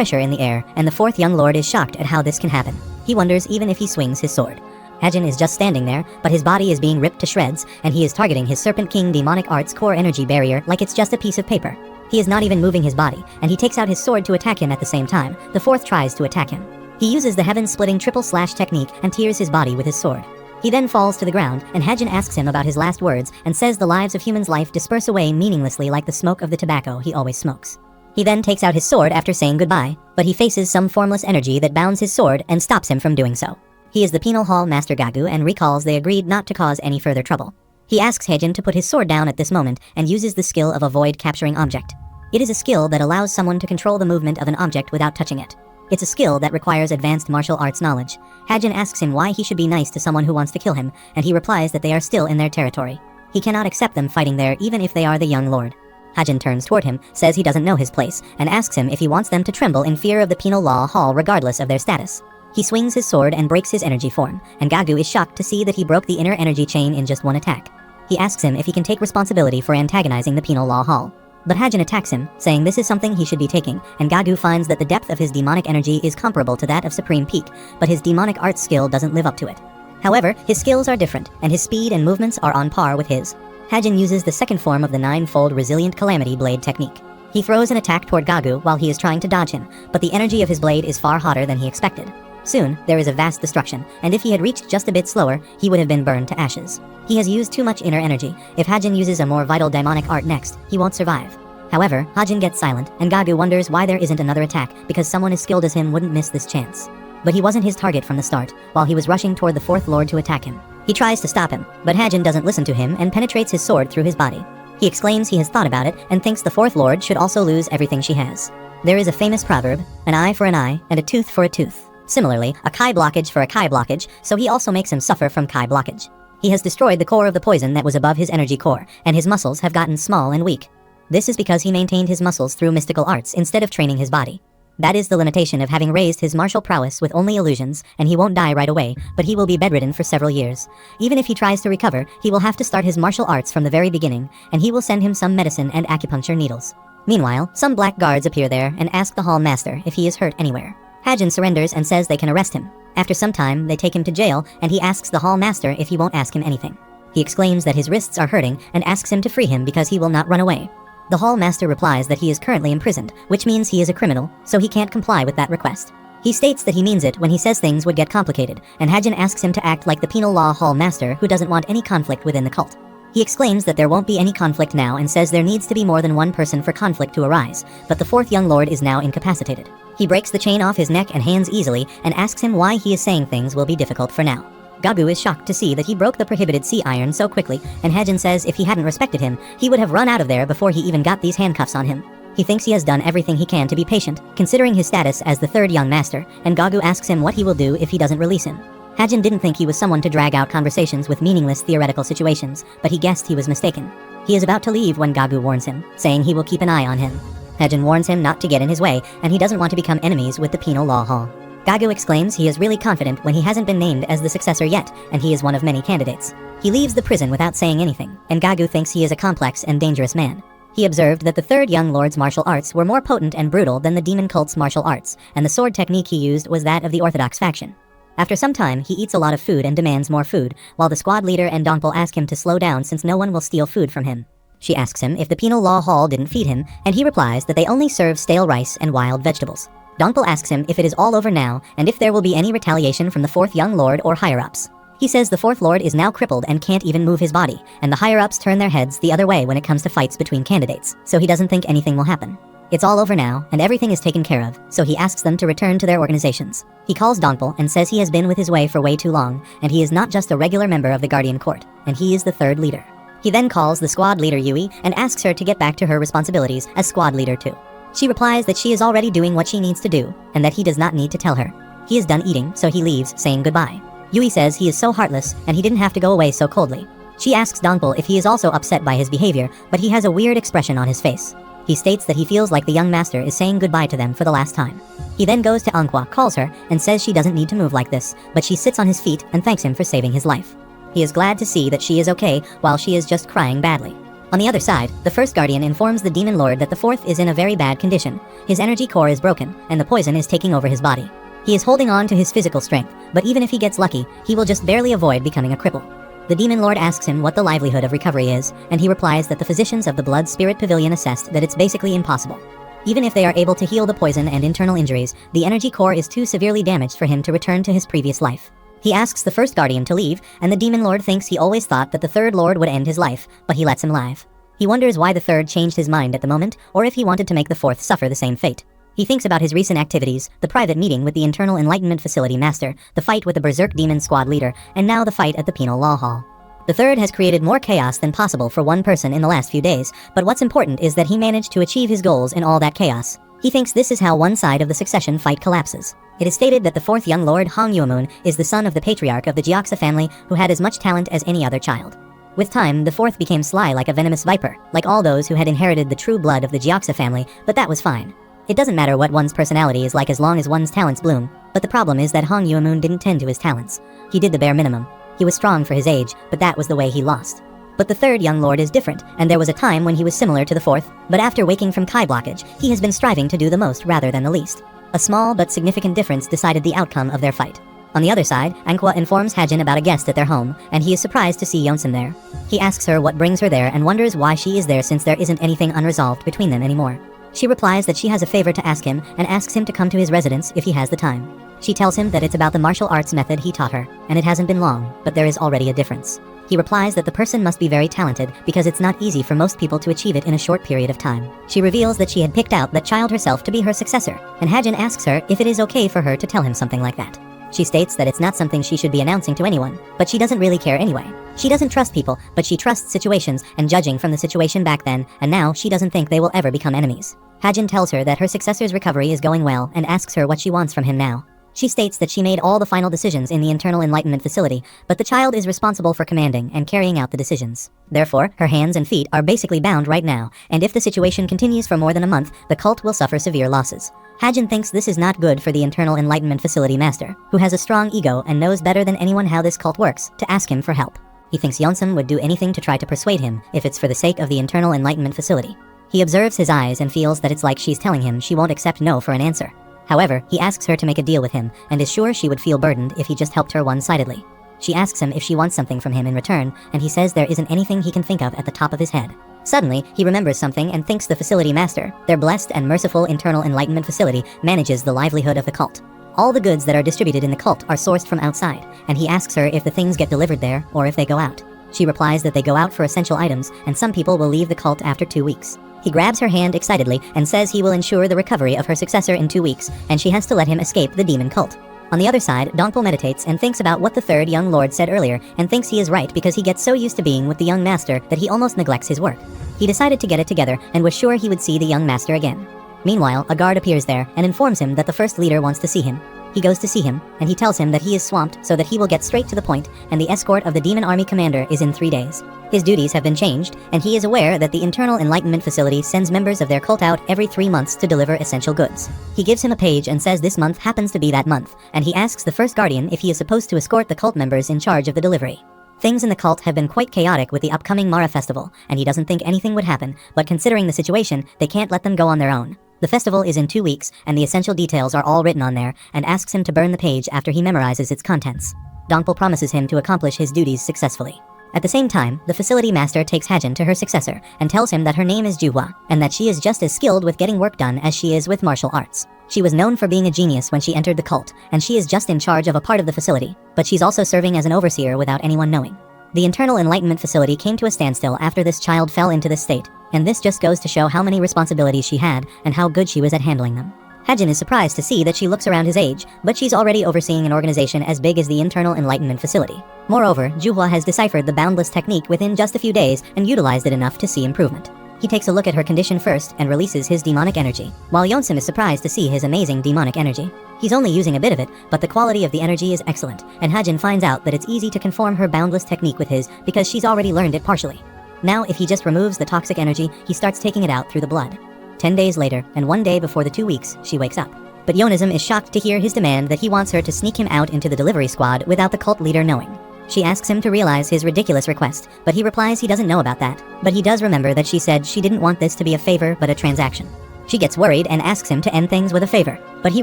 pressure in the air, and the fourth young lord is shocked at how this can happen. He wonders even if he swings his sword. Hajin is just standing there, but his body is being ripped to shreds, and he is targeting his Serpent King demonic arts core energy barrier like it's just a piece of paper. He is not even moving his body, and he takes out his sword to attack him at the same time. The fourth tries to attack him. He uses the heaven-splitting triple slash technique and tears his body with his sword. He then falls to the ground, and Hajin asks him about his last words and says the lives of humans' life disperse away meaninglessly like the smoke of the tobacco he always smokes. He then takes out his sword after saying goodbye, but he faces some formless energy that bounds his sword and stops him from doing so. He is the penal hall master Gagu and recalls they agreed not to cause any further trouble. He asks Hajin to put his sword down at this moment and uses the skill of avoid capturing object. It is a skill that allows someone to control the movement of an object without touching it. It's a skill that requires advanced martial arts knowledge. Hajin asks him why he should be nice to someone who wants to kill him, and he replies that they are still in their territory. He cannot accept them fighting there even if they are the young lord. Hajin turns toward him, says he doesn't know his place, and asks him if he wants them to tremble in fear of the penal law hall regardless of their status. He swings his sword and breaks his energy form, and Gagu is shocked to see that he broke the inner energy chain in just one attack. He asks him if he can take responsibility for antagonizing the penal law hall. But Hajin attacks him, saying this is something he should be taking, and Gagu finds that the depth of his demonic energy is comparable to that of Supreme Peak, but his demonic arts skill doesn't live up to it. However, his skills are different, and his speed and movements are on par with his. Hajin uses the second form of the nine-fold resilient calamity blade technique. He throws an attack toward Gagu while he is trying to dodge him, but the energy of his blade is far hotter than he expected. Soon, there is a vast destruction, and if he had reached just a bit slower, he would have been burned to ashes. He has used too much inner energy. If Hajin uses a more vital demonic art next, he won't survive. However, Hajin gets silent, and Gagu wonders why there isn't another attack, because someone as skilled as him wouldn't miss this chance. But he wasn't his target from the start, while he was rushing toward the fourth lord to attack him. He tries to stop him, but Hajin doesn't listen to him and penetrates his sword through his body. He exclaims he has thought about it and thinks the fourth lord should also lose everything she has. There is a famous proverb, an eye for an eye and a tooth for a tooth. Similarly, a Kai blockage for a Kai blockage, so he also makes him suffer from Kai blockage. He has destroyed the core of the poison that was above his energy core, and his muscles have gotten small and weak. This is because he maintained his muscles through mystical arts instead of training his body. That is the limitation of having raised his martial prowess with only illusions, and he won't die right away, but he will be bedridden for several years. Even if he tries to recover, he will have to start his martial arts from the very beginning, and he will send him some medicine and acupuncture needles. Meanwhile, some black guards appear there and ask the hall master if he is hurt anywhere. Hajin surrenders and says they can arrest him. After some time, they take him to jail, and he asks the hall master if he won't ask him anything. He exclaims that his wrists are hurting and asks him to free him because he will not run away. The hall master replies that he is currently imprisoned, which means he is a criminal, so he can't comply with that request. He states that he means it when he says things would get complicated, and Hajin asks him to act like the penal law hall master who doesn't want any conflict within the cult. He exclaims that there won't be any conflict now and says there needs to be more than one person for conflict to arise, but the fourth young lord is now incapacitated. He breaks the chain off his neck and hands easily and asks him why he is saying things will be difficult for now. Gagu is shocked to see that he broke the prohibited sea iron so quickly, and Hajin says if he hadn't respected him, he would have run out of there before he even got these handcuffs on him. He thinks he has done everything he can to be patient, considering his status as the third young master, and Gagu asks him what he will do if he doesn't release him. Hajin didn't think he was someone to drag out conversations with meaningless theoretical situations, but he guessed he was mistaken. He is about to leave when Gagu warns him, saying he will keep an eye on him. Hajin warns him not to get in his way, and he doesn't want to become enemies with the penal law hall. Gagu exclaims he is really confident when he hasn't been named as the successor yet, and he is one of many candidates. He leaves the prison without saying anything, and Gagu thinks he is a complex and dangerous man. He observed that the third young lord's martial arts were more potent and brutal than the demon cult's martial arts, and the sword technique he used was that of the orthodox faction. After some time, he eats a lot of food and demands more food, while the squad leader and Dongpul ask him to slow down since no one will steal food from him. She asks him if the penal law hall didn't feed him, and he replies that they only serve stale rice and wild vegetables. Dongpul asks him if it is all over now, and if there will be any retaliation from the fourth young lord or higher-ups. He says the fourth lord is now crippled and can't even move his body, and the higher-ups turn their heads the other way when it comes to fights between candidates, so he doesn't think anything will happen. It's all over now, and everything is taken care of, so he asks them to return to their organizations. He calls Dongpul and says he has been with his way for way too long, and he is not just a regular member of the Guardian Court, and he is the third leader. He then calls the squad leader Yui and asks her to get back to her responsibilities as squad leader too. She replies that she is already doing what she needs to do, and that he does not need to tell her. He is done eating, so he leaves, saying goodbye. Yui says he is so heartless, and he didn't have to go away so coldly. She asks Dongpul if he is also upset by his behavior, but he has a weird expression on his face. He states that he feels like the young master is saying goodbye to them for the last time. He then goes to Anhwa, calls her, and says she doesn't need to move like this, but she sits on his feet and thanks him for saving his life. He is glad to see that she is okay while she is just crying badly. On the other side, the first guardian informs the demon lord that the fourth is in a very bad condition. His energy core is broken, and the poison is taking over his body. He is holding on to his physical strength, but even if he gets lucky, he will just barely avoid becoming a cripple. The demon lord asks him what the livelihood of recovery is, and he replies that the physicians of the Blood Spirit Pavilion assessed that it's basically impossible. Even if they are able to heal the poison and internal injuries, the energy core is too severely damaged for him to return to his previous life. He asks the first guardian to leave, and the demon lord thinks he always thought that the third lord would end his life, but he lets him live. He wonders why the third changed his mind at the moment, or if he wanted to make the fourth suffer the same fate. He thinks about his recent activities, the private meeting with the Internal Enlightenment Facility Master, the fight with the Berserk Demon Squad leader, and now the fight at the Penal Law Hall. The third has created more chaos than possible for one person in the last few days, but what's important is that he managed to achieve his goals in all that chaos. He thinks this is how one side of the succession fight collapses. It is stated that the fourth young lord, Hong Yuamun, is the son of the patriarch of the Jiaxa family who had as much talent as any other child. With time, the fourth became sly like a venomous viper, like all those who had inherited the true blood of the Jiaxa family, but that was fine. It doesn't matter what one's personality is like as long as one's talents bloom, but the problem is that Hong Yuamun didn't tend to his talents. He did the bare minimum. He was strong for his age, but that was the way he lost. But the third young lord is different, and there was a time when he was similar to the fourth, but after waking from Kai blockage, he has been striving to do the most rather than the least. A small but significant difference decided the outcome of their fight. On the other side, Anqua informs Hajin about a guest at their home, and he is surprised to see Yeonsun there. He asks her what brings her there and wonders why she is there since there isn't anything unresolved between them anymore. She replies that she has a favor to ask him and asks him to come to his residence if he has the time. She tells him that it's about the martial arts method he taught her, and it hasn't been long, but there is already a difference. He replies that the person must be very talented because it's not easy for most people to achieve it in a short period of time. She reveals that she had picked out that child herself to be her successor, and Hajin asks her if it is okay for her to tell him something like that. She states that it's not something she should be announcing to anyone, but she doesn't really care anyway. She doesn't trust people, but she trusts situations, and judging from the situation back then and now, she doesn't think they will ever become enemies. Hajin tells her that her successor's recovery is going well and asks her what she wants from him now. She states that she made all the final decisions in the Internal Enlightenment Facility, but the child is responsible for commanding and carrying out the decisions. Therefore, her hands and feet are basically bound right now, and if the situation continues for more than a month, the cult will suffer severe losses. Hajin thinks this is not good for the Internal Enlightenment Facility Master, who has a strong ego and knows better than anyone how this cult works, to ask him for help. He thinks Yeonsun would do anything to try to persuade him, if it's for the sake of the Internal Enlightenment Facility. He observes his eyes and feels that it's like she's telling him she won't accept no for an answer. However, he asks her to make a deal with him, and is sure she would feel burdened if he just helped her one-sidedly. She asks him if she wants something from him in return, and he says there isn't anything he can think of at the top of his head. Suddenly, he remembers something and thinks the facility master, their blessed and merciful Internal Enlightenment Facility, manages the livelihood of the cult. All the goods that are distributed in the cult are sourced from outside, and he asks her if the things get delivered there, or if they go out. She replies that they go out for essential items, and some people will leave the cult after 2 weeks. He grabs her hand excitedly and says he will ensure the recovery of her successor in 2 weeks, and she has to let him escape the demon cult. On the other side, Dongpo meditates and thinks about what the third young lord said earlier, and thinks he is right because he gets so used to being with the young master that he almost neglects his work. He decided to get it together and was sure he would see the young master again. Meanwhile, a guard appears there and informs him that the first leader wants to see him. He goes to see him, and he tells him that he is swamped so that he will get straight to the point, and the escort of the demon army commander is in 3 days. His duties have been changed, and he is aware that the Internal Enlightenment Facility sends members of their cult out every 3 months to deliver essential goods. He gives him a page and says this month happens to be that month, and he asks the first guardian if he is supposed to escort the cult members in charge of the delivery. Things in the cult have been quite chaotic with the upcoming Mara festival, and he doesn't think anything would happen, but considering the situation, they can't let them go on their own. The festival is in 2 weeks, and the essential details are all written on there, and asks him to burn the page after he memorizes its contents. Dongpo promises him to accomplish his duties successfully. At the same time, the facility master takes Hajin to her successor, and tells him that her name is Juhua, and that she is just as skilled with getting work done as she is with martial arts. She was known for being a genius when she entered the cult, and she is just in charge of a part of the facility, but she's also serving as an overseer without anyone knowing. The Internal Enlightenment Facility came to a standstill after this child fell into this state, and this just goes to show how many responsibilities she had, and how good she was at handling them. Hajin is surprised to see that she looks around his age, but she's already overseeing an organization as big as the Internal Enlightenment Facility. Moreover, Juhua has deciphered the boundless technique within just a few days and utilized it enough to see improvement. He takes a look at her condition first and releases his demonic energy, while Yeonsun is surprised to see his amazing demonic energy. He's only using a bit of it, but the quality of the energy is excellent, and Hajin finds out that it's easy to conform her boundless technique with his because she's already learned it partially. Now, if he just removes the toxic energy, he starts taking it out through the blood. 10 days later, and 1 day before the 2 weeks, she wakes up. But Yonism is shocked to hear his demand that he wants her to sneak him out into the delivery squad without the cult leader knowing. She asks him to realize his ridiculous request, but he replies he doesn't know about that. But he does remember that she said she didn't want this to be a favor but a transaction. She gets worried and asks him to end things with a favor, but he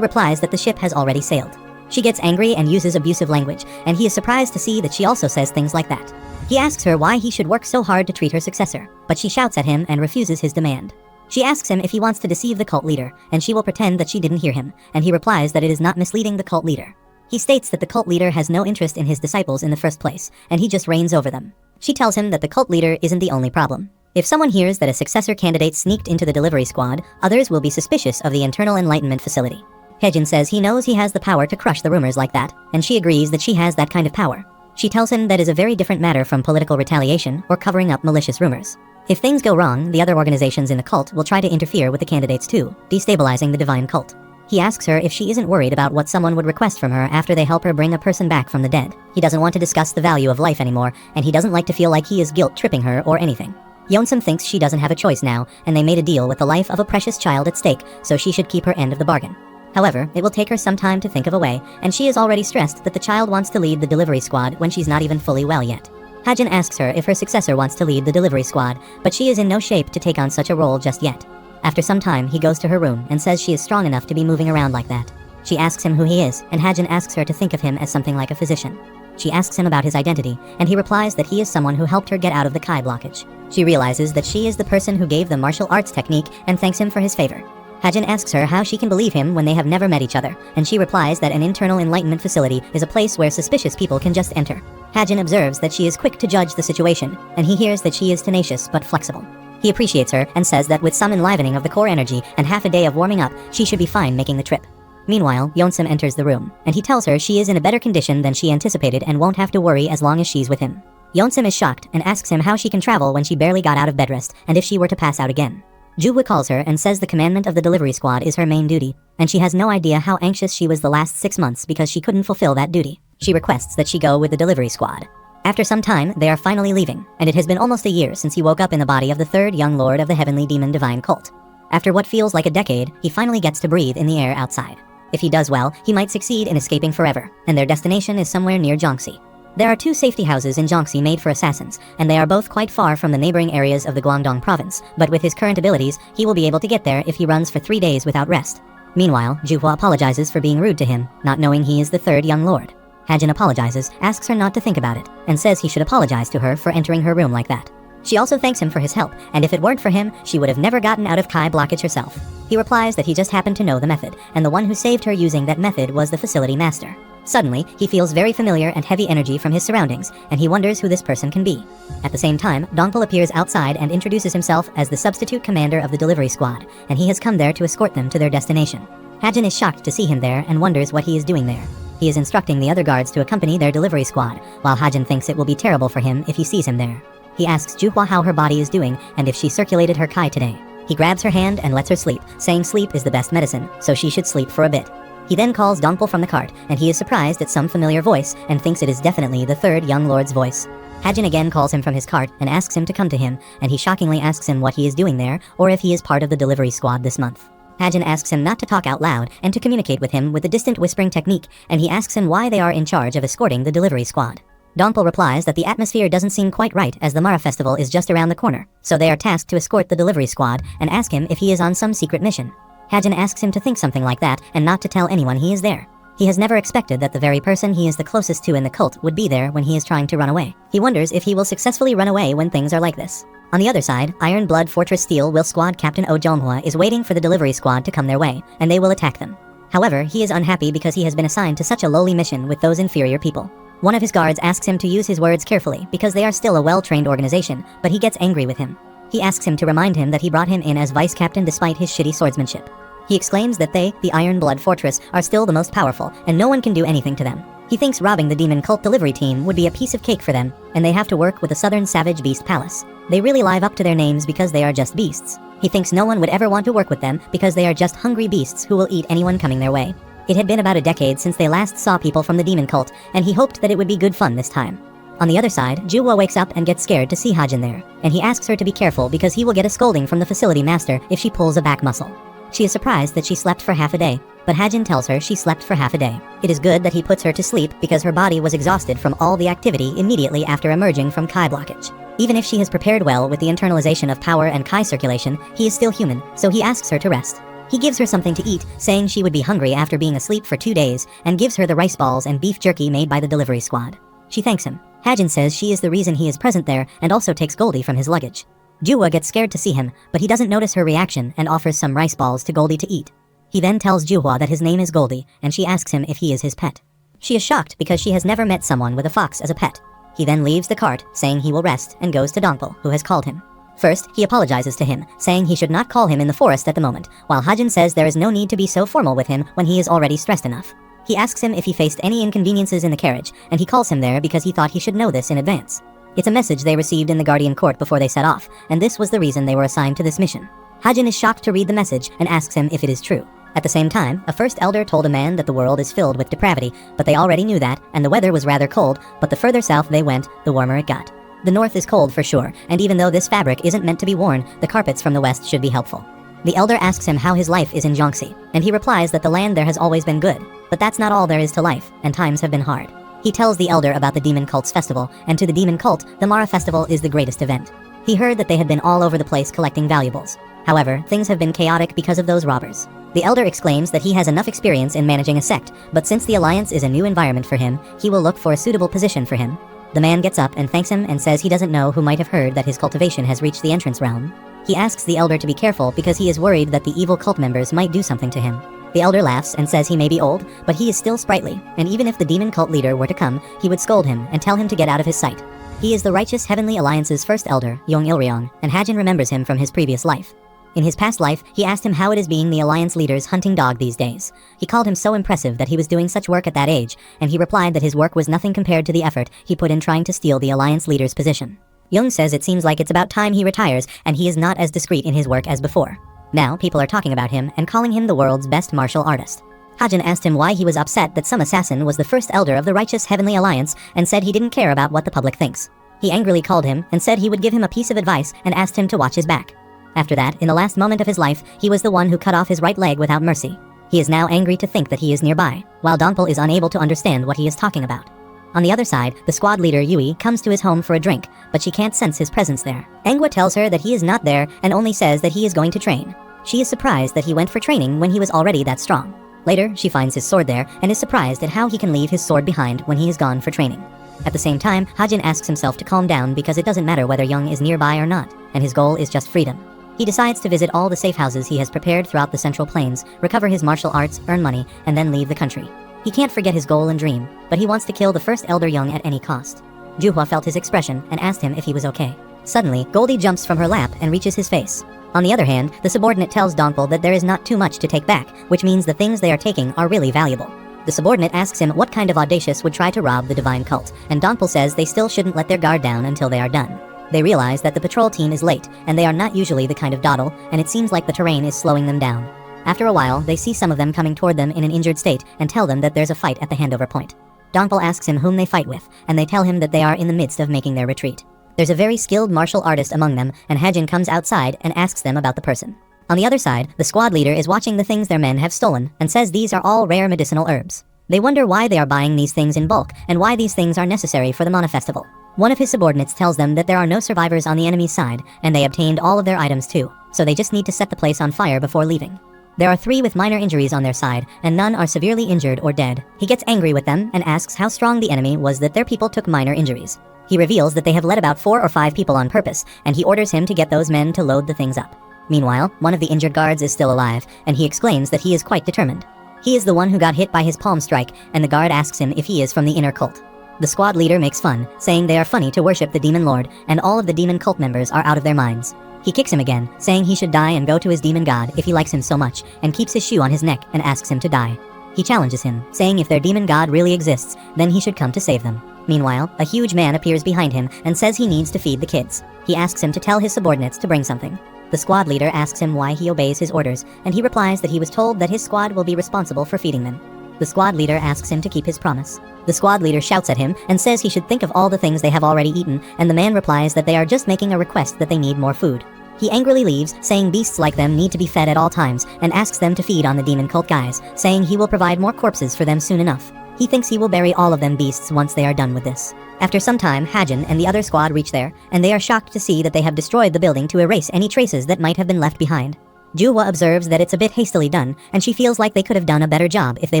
replies that the ship has already sailed. She gets angry and uses abusive language, and he is surprised to see that she also says things like that. He asks her why he should work so hard to treat her successor, but she shouts at him and refuses his demand. She asks him if he wants to deceive the cult leader, and she will pretend that she didn't hear him, and he replies that it is not misleading the cult leader. He states that the cult leader has no interest in his disciples in the first place, and he just reigns over them. She tells him that the cult leader isn't the only problem. If someone hears that a successor candidate sneaked into the delivery squad, others will be suspicious of the internal enlightenment facility. Hejin says he knows he has the power to crush the rumors like that, and she agrees that she has that kind of power. She tells him that is a very different matter from political retaliation or covering up malicious rumors. If things go wrong, the other organizations in the cult will try to interfere with the candidates too, destabilizing the divine cult. He asks her if she isn't worried about what someone would request from her after they help her bring a person back from the dead. He doesn't want to discuss the value of life anymore, and he doesn't like to feel like he is guilt-tripping her or anything. Yeonsam thinks she doesn't have a choice now, and they made a deal with the life of a precious child at stake, so she should keep her end of the bargain. However, it will take her some time to think of a way, and she is already stressed that the child wants to lead the delivery squad when she's not even fully well yet. Hajin asks her if her successor wants to lead the delivery squad, but she is in no shape to take on such a role just yet. After some time, he goes to her room and says she is strong enough to be moving around like that. She asks him who he is, and Hajin asks her to think of him as something like a physician. She asks him about his identity, and he replies that he is someone who helped her get out of the Kai blockage. She realizes that she is the person who gave the martial arts technique and thanks him for his favor. Hajin asks her how she can believe him when they have never met each other, and she replies that an internal enlightenment facility is a place where suspicious people can just enter. Hajin observes that she is quick to judge the situation, and he hears that she is tenacious but flexible. He appreciates her and says that with some enlivening of the core energy and half a day of warming up, she should be fine making the trip. Meanwhile, Yeonsam enters the room, and he tells her she is in a better condition than she anticipated and won't have to worry as long as she's with him. Yeonsam is shocked and asks him how she can travel when she barely got out of bed rest and if she were to pass out again. Juhwa calls her and says the commandment of the delivery squad is her main duty, and she has no idea how anxious she was the last 6 months because she couldn't fulfill that duty. She requests that she go with the delivery squad. After some time, they are finally leaving, and it has been almost a year since he woke up in the body of the third young lord of the heavenly demon divine cult. After what feels like a decade, he finally gets to breathe in the air outside. If he does well, he might succeed in escaping forever, and their destination is somewhere near Jiangxi. There are 2 safety houses in Jiangxi made for assassins, and they are both quite far from the neighboring areas of the Guangdong province, but with his current abilities, he will be able to get there if he runs for 3 days without rest. Meanwhile, Juhwa apologizes for being rude to him, not knowing he is the third young lord. Hajin apologizes, asks her not to think about it, and says he should apologize to her for entering her room like that. She also thanks him for his help, and if it weren't for him, she would have never gotten out of Kai blockage herself. He replies that he just happened to know the method, and the one who saved her using that method was the facility master. Suddenly, he feels very familiar and heavy energy from his surroundings, and he wonders who this person can be. At the same time, Dongpul appears outside and introduces himself as the substitute commander of the delivery squad, and he has come there to escort them to their destination. Hajin is shocked to see him there and wonders what he is doing there. He is instructing the other guards to accompany their delivery squad, while Hajin thinks it will be terrible for him if he sees him there. He asks Juhwa how her body is doing and if she circulated her Kai today. He grabs her hand and lets her sleep, saying sleep is the best medicine, so she should sleep for a bit. He then calls Dongpul from the cart, and he is surprised at some familiar voice and thinks it is definitely the third young lord's voice. Hajin again calls him from his cart and asks him to come to him, and he shockingly asks him what he is doing there or if he is part of the delivery squad this month. Hajin asks him not to talk out loud and to communicate with him with the distant whispering technique, and he asks him why they are in charge of escorting the delivery squad. Dongpul replies that the atmosphere doesn't seem quite right as the Mara festival is just around the corner, so they are tasked to escort the delivery squad and ask him if he is on some secret mission. Hajin asks him to think something like that and not to tell anyone he is there. He has never expected that the very person he is the closest to in the cult would be there when he is trying to run away. He wonders if he will successfully run away when things are like this. On the other side, Iron Blood Fortress Steel Will Squad Captain Oh Jonghwa is waiting for the delivery squad to come their way, and they will attack them. However, he is unhappy because he has been assigned to such a lowly mission with those inferior people. One of his guards asks him to use his words carefully because they are still a well-trained organization, but he gets angry with him. He asks him to remind him that he brought him in as vice captain despite his shitty swordsmanship. He exclaims that they, the Iron Blood Fortress, are still the most powerful, and no one can do anything to them. He thinks robbing the demon cult delivery team would be a piece of cake for them, and they have to work with the Southern Savage Beast Palace. They really live up to their names because they are just beasts. He thinks no one would ever want to work with them because they are just hungry beasts who will eat anyone coming their way. It had been about a decade since they last saw people from the demon cult, and he hoped that it would be good fun this time. On the other side, Juhwa wakes up and gets scared to see Hajin there, and he asks her to be careful because he will get a scolding from the facility master if she pulls a back muscle. She is surprised that she slept for half a day, but Hajin tells her she slept for half a day. It is good that he puts her to sleep because her body was exhausted from all the activity immediately after emerging from Kai blockage. Even if she has prepared well with the internalization of power and Kai circulation, he is still human, so he asks her to rest. He gives her something to eat, saying she would be hungry after being asleep for 2 days, and gives her the rice balls and beef jerky made by the delivery squad. She thanks him. Hajin says she is the reason he is present there and also takes Goldie from his luggage. Juhwa gets scared to see him, but he doesn't notice her reaction and offers some rice balls to Goldie to eat. He then tells Juhwa that his name is Goldie, and she asks him if he is his pet. She is shocked because she has never met someone with a fox as a pet. He then leaves the cart, saying he will rest, and goes to Dongpul, who has called him. First, he apologizes to him, saying he should not call him in the forest at the moment, while Hajin says there is no need to be so formal with him when he is already stressed enough. He asks him if he faced any inconveniences in the carriage, and he calls him there because he thought he should know this in advance. It's a message they received in the Guardian Court before they set off, and this was the reason they were assigned to this mission. Hajin is shocked to read the message and asks him if it is true. At the same time, a first elder told a man that the world is filled with depravity, but they already knew that, and the weather was rather cold, but the further south they went, the warmer it got. The north is cold for sure, and even though this fabric isn't meant to be worn, the carpets from the west should be helpful. The elder asks him how his life is in Jiangxi, and he replies that the land there has always been good, but that's not all there is to life, and times have been hard. He tells the elder about the demon cult's festival, and to the demon cult, the Mara festival is the greatest event. He heard that they had been all over the place collecting valuables. However, things have been chaotic because of those robbers. The elder exclaims that he has enough experience in managing a sect, but since the alliance is a new environment for him, he will look for a suitable position for him. The man gets up and thanks him and says he doesn't know who might have heard that his cultivation has reached the entrance realm. He asks the elder to be careful because he is worried that the evil cult members might do something to him. The elder laughs and says he may be old, but he is still sprightly, and even if the demon cult leader were to come, he would scold him and tell him to get out of his sight. He is the righteous Heavenly Alliance's first elder, Yong Ilryong, and Hajin remembers him from his previous life. In his past life, he asked him how it is being the Alliance leader's hunting dog these days. He called him so impressive that he was doing such work at that age, and he replied that his work was nothing compared to the effort he put in trying to steal the Alliance leader's position. Young says it seems like it's about time he retires, and he is not as discreet in his work as before. Now, people are talking about him and calling him the world's best martial artist. Hajin asked him why he was upset that some assassin was the first elder of the righteous Heavenly Alliance and said he didn't care about what the public thinks. He angrily called him and said he would give him a piece of advice and asked him to watch his back. After that, in the last moment of his life, he was the one who cut off his right leg without mercy. He is now angry to think that he is nearby, while Dongpul is unable to understand what he is talking about. On the other side, the squad leader Yui comes to his home for a drink, but she can't sense his presence there. Angwa tells her that he is not there and only says that he is going to train. She is surprised that he went for training when he was already that strong. Later, she finds his sword there and is surprised at how he can leave his sword behind when he is gone for training. At the same time, Hajin asks himself to calm down because it doesn't matter whether Young is nearby or not, and his goal is just freedom. He decides to visit all the safe houses he has prepared throughout the Central Plains, recover his martial arts, earn money, and then leave the country. He can't forget his goal and dream, but he wants to kill the first Elder Young at any cost. Juhwa felt his expression and asked him if he was okay. Suddenly, Goldie jumps from her lap and reaches his face. On the other hand, the subordinate tells Dongpul that there is not too much to take back, which means the things they are taking are really valuable. The subordinate asks him what kind of audacious would try to rob the divine cult, and Dongpul says they still shouldn't let their guard down until they are done. They realize that the patrol team is late, and they are not usually the kind of dawdle, and it seems like the terrain is slowing them down. After a while, they see some of them coming toward them in an injured state and tell them that there's a fight at the handover point. Dongpul asks him whom they fight with, and they tell him that they are in the midst of making their retreat. There's a very skilled martial artist among them, and Hajin comes outside and asks them about the person. On the other side, the squad leader is watching the things their men have stolen, and says these are all rare medicinal herbs. They wonder why they are buying these things in bulk, and why these things are necessary for the Mana Festival. One of his subordinates tells them that there are no survivors on the enemy's side, and they obtained all of their items too, so they just need to set the place on fire before leaving. There are 3 with minor injuries on their side, and none are severely injured or dead. He gets angry with them and asks how strong the enemy was that their people took minor injuries. He reveals that they have led about 4 or 5 people on purpose, and he orders him to get those men to load the things up. Meanwhile, one of the injured guards is still alive, and he exclaims that he is quite determined. He is the one who got hit by his palm strike, and the guard asks him if he is from the inner cult. The squad leader makes fun, saying they are funny to worship the demon lord, and all of the demon cult members are out of their minds. He kicks him again, saying he should die and go to his demon god if he likes him so much, and keeps his shoe on his neck and asks him to die. He challenges him, saying if their demon god really exists, then he should come to save them. Meanwhile, a huge man appears behind him and says he needs to feed the kids. He asks him to tell his subordinates to bring something. The squad leader asks him why he obeys his orders, and he replies that he was told that his squad will be responsible for feeding them. The squad leader asks him to keep his promise. The squad leader shouts at him and says he should think of all the things they have already eaten, and the man replies that they are just making a request that they need more food. He angrily leaves, saying beasts like them need to be fed at all times, and asks them to feed on the demon cult guys, saying he will provide more corpses for them soon enough. He thinks he will bury all of them beasts once they are done with this. After some time, Hajin and the other squad reach there, and they are shocked to see that they have destroyed the building to erase any traces that might have been left behind. Juhwa observes that it's a bit hastily done, and she feels like they could have done a better job if they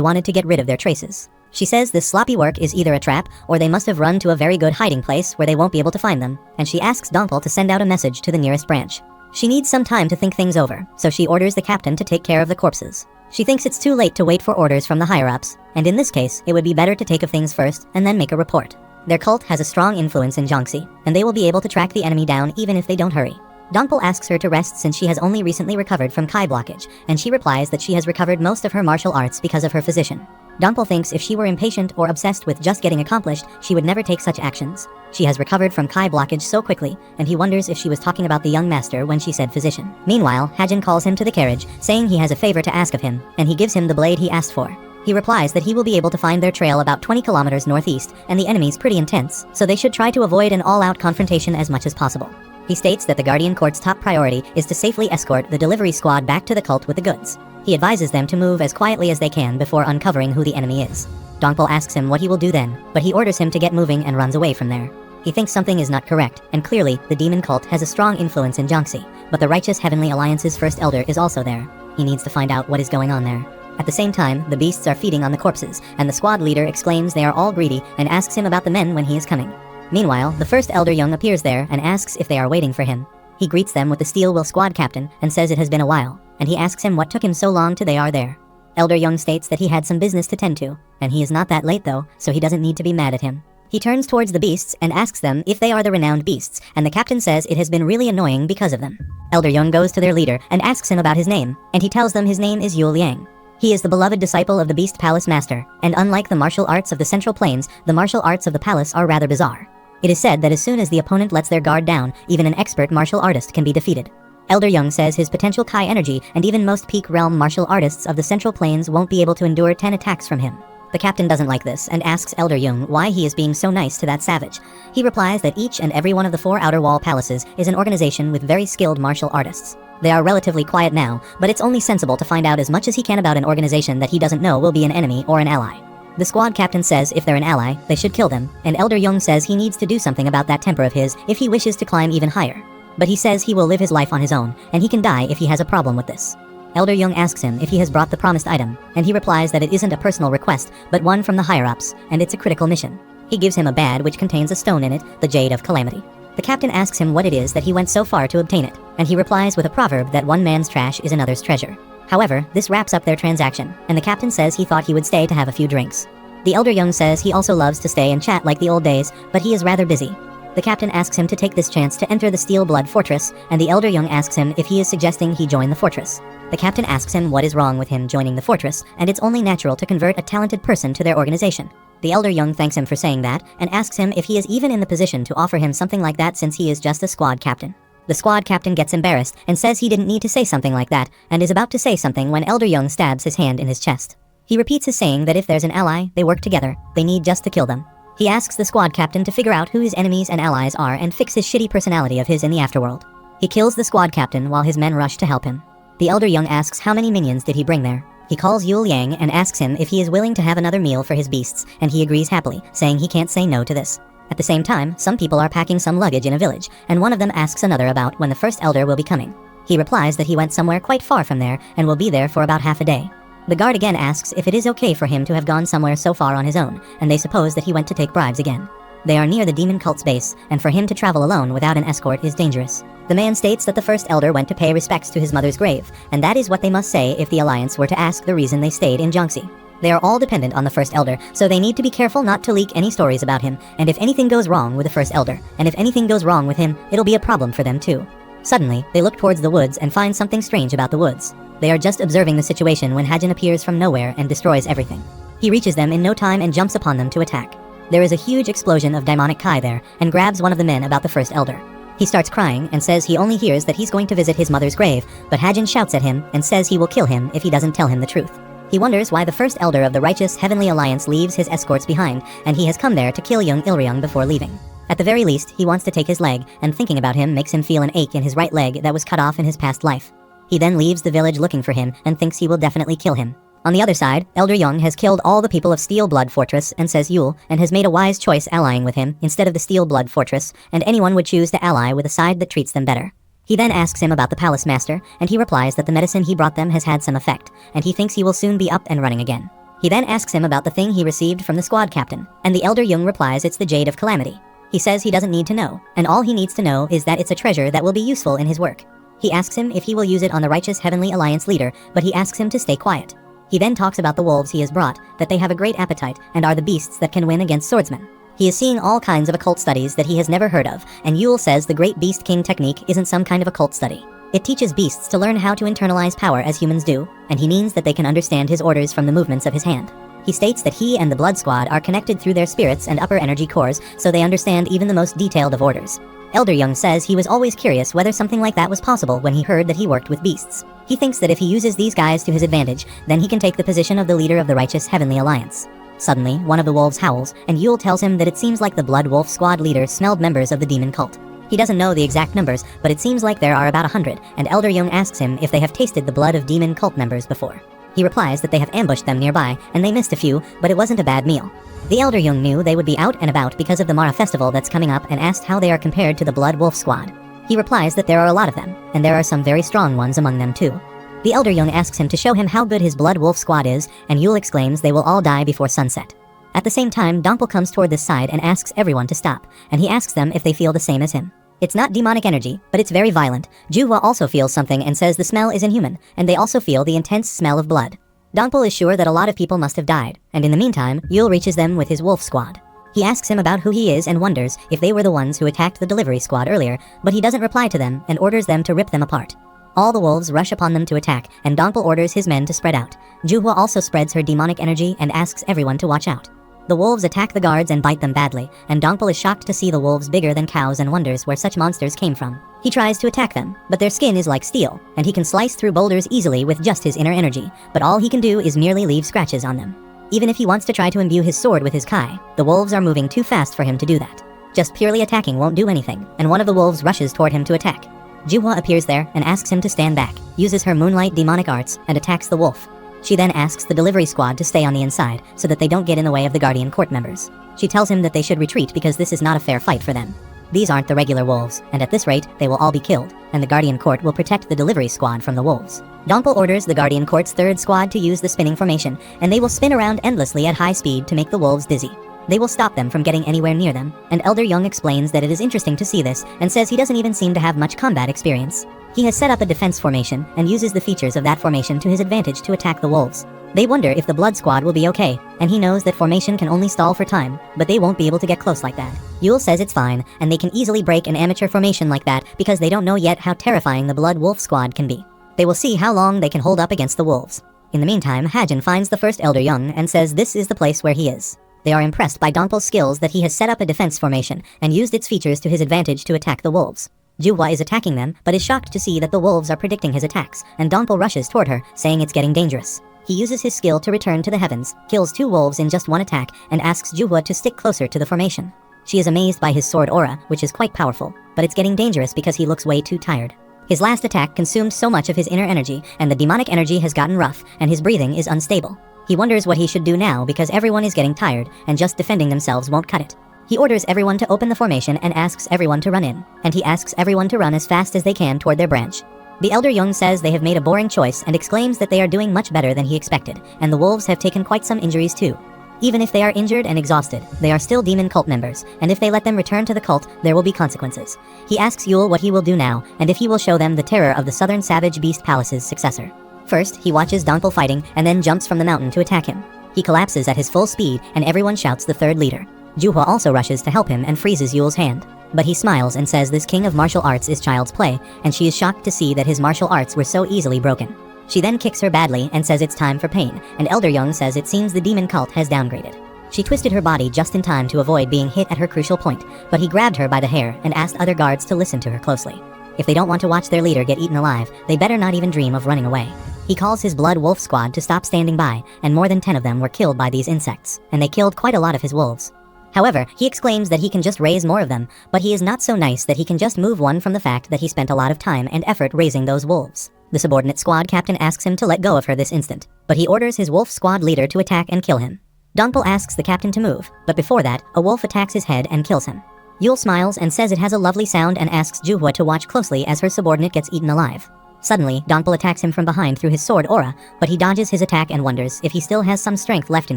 wanted to get rid of their traces. She says this sloppy work is either a trap, or they must have run to a very good hiding place where they won't be able to find them, and she asks Donkle to send out a message to the nearest branch. She needs some time to think things over, so she orders the captain to take care of the corpses. She thinks it's too late to wait for orders from the higher-ups, and in this case, it would be better to take of things first and then make a report. Their cult has a strong influence in Jiangxi, and they will be able to track the enemy down even if they don't hurry. Donkle asks her to rest since she has only recently recovered from Kai blockage, and she replies that she has recovered most of her martial arts because of her physician. Donkle thinks if she were impatient or obsessed with just getting accomplished, she would never take such actions. She has recovered from Kai blockage so quickly, and he wonders if she was talking about the young master when she said physician. Meanwhile, Hajin calls him to the carriage, saying he has a favor to ask of him, and he gives him the blade he asked for. He replies that he will be able to find their trail about 20 kilometers northeast, and the enemy's pretty intense, so they should try to avoid an all-out confrontation as much as possible. He states that the Guardian Court's top priority is to safely escort the delivery squad back to the cult with the goods. He advises them to move as quietly as they can before uncovering who the enemy is. Donkle asks him what he will do then, but he orders him to get moving and runs away from there. He thinks something is not correct, and clearly, the demon cult has a strong influence in Jiangxi, but the Righteous Heavenly Alliance's first elder is also there. He needs to find out what is going on there. At the same time, the beasts are feeding on the corpses, and the squad leader exclaims they are all greedy and asks him about the men when he is coming. Meanwhile, the first Elder Young appears there and asks if they are waiting for him. He greets them with the Steel Will squad captain and says it has been a while, and he asks him what took him so long till they are there. Elder Young states that he had some business to tend to, and he is not that late though, so he doesn't need to be mad at him. He turns towards the beasts and asks them if they are the renowned beasts, and the captain says it has been really annoying because of them. Elder Young goes to their leader and asks him about his name, and he tells them his name is Yul Yang. He is the beloved disciple of the Beast Palace Master, and unlike the martial arts of the Central Plains, the martial arts of the palace are rather bizarre. It is said that as soon as the opponent lets their guard down, even an expert martial artist can be defeated. Elder Young says his potential Kai energy and even most peak realm martial artists of the Central Plains won't be able to endure 10 attacks from him. The captain doesn't like this and asks Elder Young why he is being so nice to that savage. He replies that each and every one of the 4 outer wall palaces is an organization with very skilled martial artists. They are relatively quiet now, but it's only sensible to find out as much as he can about an organization that he doesn't know will be an enemy or an ally. The squad captain says if they're an ally, they should kill them, and Elder Young says he needs to do something about that temper of his if he wishes to climb even higher. But he says he will live his life on his own, and he can die if he has a problem with this. Elder Young asks him if he has brought the promised item, and he replies that it isn't a personal request, but one from the higher-ups, and it's a critical mission. He gives him a bad which contains a stone in it, the Jade of Calamity. The captain asks him what it is that he went so far to obtain it, and he replies with a proverb that one man's trash is another's treasure. However, this wraps up their transaction, and the captain says he thought he would stay to have a few drinks. The Elder Young says he also loves to stay and chat like the old days, but he is rather busy. The captain asks him to take this chance to enter the Steel Blood Fortress, and the Elder Young asks him if he is suggesting he join the fortress. The captain asks him what is wrong with him joining the fortress, and it's only natural to convert a talented person to their organization. The Elder Young thanks him for saying that, and asks him if he is even in the position to offer him something like that since he is just a squad captain. The squad captain gets embarrassed and says he didn't need to say something like that, and is about to say something when Elder Young stabs his hand in his chest. He repeats his saying that if there's an ally, they work together, they need just to kill them. He asks the squad captain to figure out who his enemies and allies are and fix his shitty personality of his in the afterworld. He kills the squad captain while his men rush to help him. The Elder Young asks how many minions did he bring there. He calls Yul Yang and asks him if he is willing to have another meal for his beasts, and he agrees happily, saying he can't say no to this. At the same time, some people are packing some luggage in a village, and one of them asks another about when the first elder will be coming. He replies that he went somewhere quite far from there and will be there for about half a day. The guard again asks if it is okay for him to have gone somewhere so far on his own, and they suppose that he went to take bribes again. They are near the demon cult's base, and for him to travel alone without an escort is dangerous. The man states that the first elder went to pay respects to his mother's grave, and that is what they must say if the Alliance were to ask the reason they stayed in Jiangxi. They are all dependent on the first elder, so they need to be careful not to leak any stories about him, and if anything goes wrong with the first elder, and if anything goes wrong with him, it'll be a problem for them too. Suddenly, they look towards the woods and find something strange about the woods. They are just observing the situation when Hajin appears from nowhere and destroys everything. He reaches them in no time and jumps upon them to attack. There is a huge explosion of demonic Kai there, and grabs one of the men about the first elder. He starts crying and says he only hears that he's going to visit his mother's grave, but Hajin shouts at him and says he will kill him if he doesn't tell him the truth. He wonders why the first elder of the Righteous Heavenly Alliance leaves his escorts behind, and he has come there to kill young Ilryung before leaving. At the very least, he wants to take his leg, and thinking about him makes him feel an ache in his right leg that was cut off in his past life. He then leaves the village looking for him and thinks he will definitely kill him. On the other side, Elder Young has killed all the people of Steel Blood Fortress and says Yule, and has made a wise choice allying with him instead of the Steel Blood Fortress, and anyone would choose to ally with a side that treats them better. He then asks him about the Palace Master, and he replies that the medicine he brought them has had some effect, and he thinks he will soon be up and running again. He then asks him about the thing he received from the squad captain, and the Elder Young replies it's the Jade of Calamity. He says he doesn't need to know, and all he needs to know is that it's a treasure that will be useful in his work. He asks him if he will use it on the righteous Heavenly Alliance leader, but he asks him to stay quiet. He then talks about the wolves he has brought, that they have a great appetite and are the beasts that can win against swordsmen. He is seeing all kinds of occult studies that he has never heard of, and Yule says the Great Beast King technique isn't some kind of occult study. It teaches beasts to learn how to internalize power as humans do, and he means that they can understand his orders from the movements of his hand. He states that he and the Blood Squad are connected through their spirits and upper energy cores, so they understand even the most detailed of orders. Elder Young says he was always curious whether something like that was possible when he heard that he worked with beasts. He thinks that if he uses these guys to his advantage, then he can take the position of the leader of the righteous Heavenly Alliance. Suddenly, one of the wolves howls, and Yule tells him that it seems like the Blood Wolf Squad leader smelled members of the demon cult. He doesn't know the exact numbers, but it seems like there are about 100, and Elder Young asks him if they have tasted the blood of demon cult members before. He replies that they have ambushed them nearby, and they missed a few, but it wasn't a bad meal. The Elder Young knew they would be out and about because of the Mara festival that's coming up and asked how they are compared to the Blood Wolf Squad. He replies that there are a lot of them, and there are some very strong ones among them too. The Elder Young asks him to show him how good his Blood Wolf Squad is, and Yule exclaims they will all die before sunset. At the same time, Donpel comes toward this side and asks everyone to stop, and he asks them if they feel the same as him. It's not demonic energy, but it's very violent. Juhwa also feels something and says the smell is inhuman, and they also feel the intense smell of blood. Donpel is sure that a lot of people must have died, and in the meantime, Yule reaches them with his wolf squad. He asks him about who he is and wonders if they were the ones who attacked the delivery squad earlier, but he doesn't reply to them and orders them to rip them apart. All the wolves rush upon them to attack, and Donpel orders his men to spread out. Juhwa also spreads her demonic energy and asks everyone to watch out. The wolves attack the guards and bite them badly, and Donpel is shocked to see the wolves bigger than cows and wonders where such monsters came from. He tries to attack them, but their skin is like steel, and he can slice through boulders easily with just his inner energy, but all he can do is merely leave scratches on them. Even if he wants to try to imbue his sword with his kai, the wolves are moving too fast for him to do that. Just purely attacking won't do anything, and one of the wolves rushes toward him to attack. Juhwa appears there and asks him to stand back, uses her moonlight demonic arts, and attacks the wolf. She then asks the delivery squad to stay on the inside, so that they don't get in the way of the Guardian Court members. She tells him that they should retreat because this is not a fair fight for them. These aren't the regular wolves, and at this rate, they will all be killed, and the Guardian Court will protect the delivery squad from the wolves. Donpel orders the Guardian Court's third squad to use the spinning formation, and they will spin around endlessly at high speed to make the wolves dizzy. They will stop them from getting anywhere near them, and Elder Young explains that it is interesting to see this, and says he doesn't even seem to have much combat experience. He has set up a defense formation, and uses the features of that formation to his advantage to attack the wolves. They wonder if the Blood Squad will be okay, and he knows that formation can only stall for time, but they won't be able to get close like that. Yule says it's fine, and they can easily break an amateur formation like that because they don't know yet how terrifying the Blood Wolf Squad can be. They will see how long they can hold up against the wolves. In the meantime, Hajin finds the first Elder Young and says this is the place where he is. They are impressed by Donpel's skills that he has set up a defense formation and used its features to his advantage to attack the wolves. Juhwa is attacking them, but is shocked to see that the wolves are predicting his attacks, and Donpel rushes toward her, saying it's getting dangerous. He uses his skill to return to the heavens, kills 2 wolves in just one attack, and asks Juhwa to stick closer to the formation. She is amazed by his sword aura, which is quite powerful, but it's getting dangerous because he looks way too tired. His last attack consumed so much of his inner energy, and the demonic energy has gotten rough, and his breathing is unstable. He wonders what he should do now because everyone is getting tired, and just defending themselves won't cut it. He orders everyone to open the formation and asks everyone to run in, and he asks everyone to run as fast as they can toward their branch. The Elder Young says they have made a boring choice and exclaims that they are doing much better than he expected, and the wolves have taken quite some injuries too. Even if they are injured and exhausted, they are still demon cult members, and if they let them return to the cult, there will be consequences. He asks Yule what he will do now, and if he will show them the terror of the Southern Savage Beast Palace's successor. First, he watches Donpel fighting, and then jumps from the mountain to attack him. He collapses at his full speed, and everyone shouts the third leader. Juhwa also rushes to help him and freezes Yule's hand. But he smiles and says this king of martial arts is child's play, and she is shocked to see that his martial arts were so easily broken. She then kicks her badly and says it's time for pain, and Elder Young says it seems the demon cult has downgraded. She twisted her body just in time to avoid being hit at her crucial point, but he grabbed her by the hair and asked other guards to listen to her closely. If they don't want to watch their leader get eaten alive, they better not even dream of running away. He calls his Blood Wolf Squad to stop standing by, and more than 10 of them were killed by these insects, and they killed quite a lot of his wolves. However, he exclaims that he can just raise more of them, but he is not so nice that he can just move one from the fact that he spent a lot of time and effort raising those wolves. The subordinate squad captain asks him to let go of her this instant, but he orders his wolf squad leader to attack and kill him. Donpal asks the captain to move, but before that, a wolf attacks his head and kills him. Yule smiles and says it has a lovely sound and asks Juhua to watch closely as her subordinate gets eaten alive. Suddenly, Donpal attacks him from behind through his sword aura, but he dodges his attack and wonders if he still has some strength left in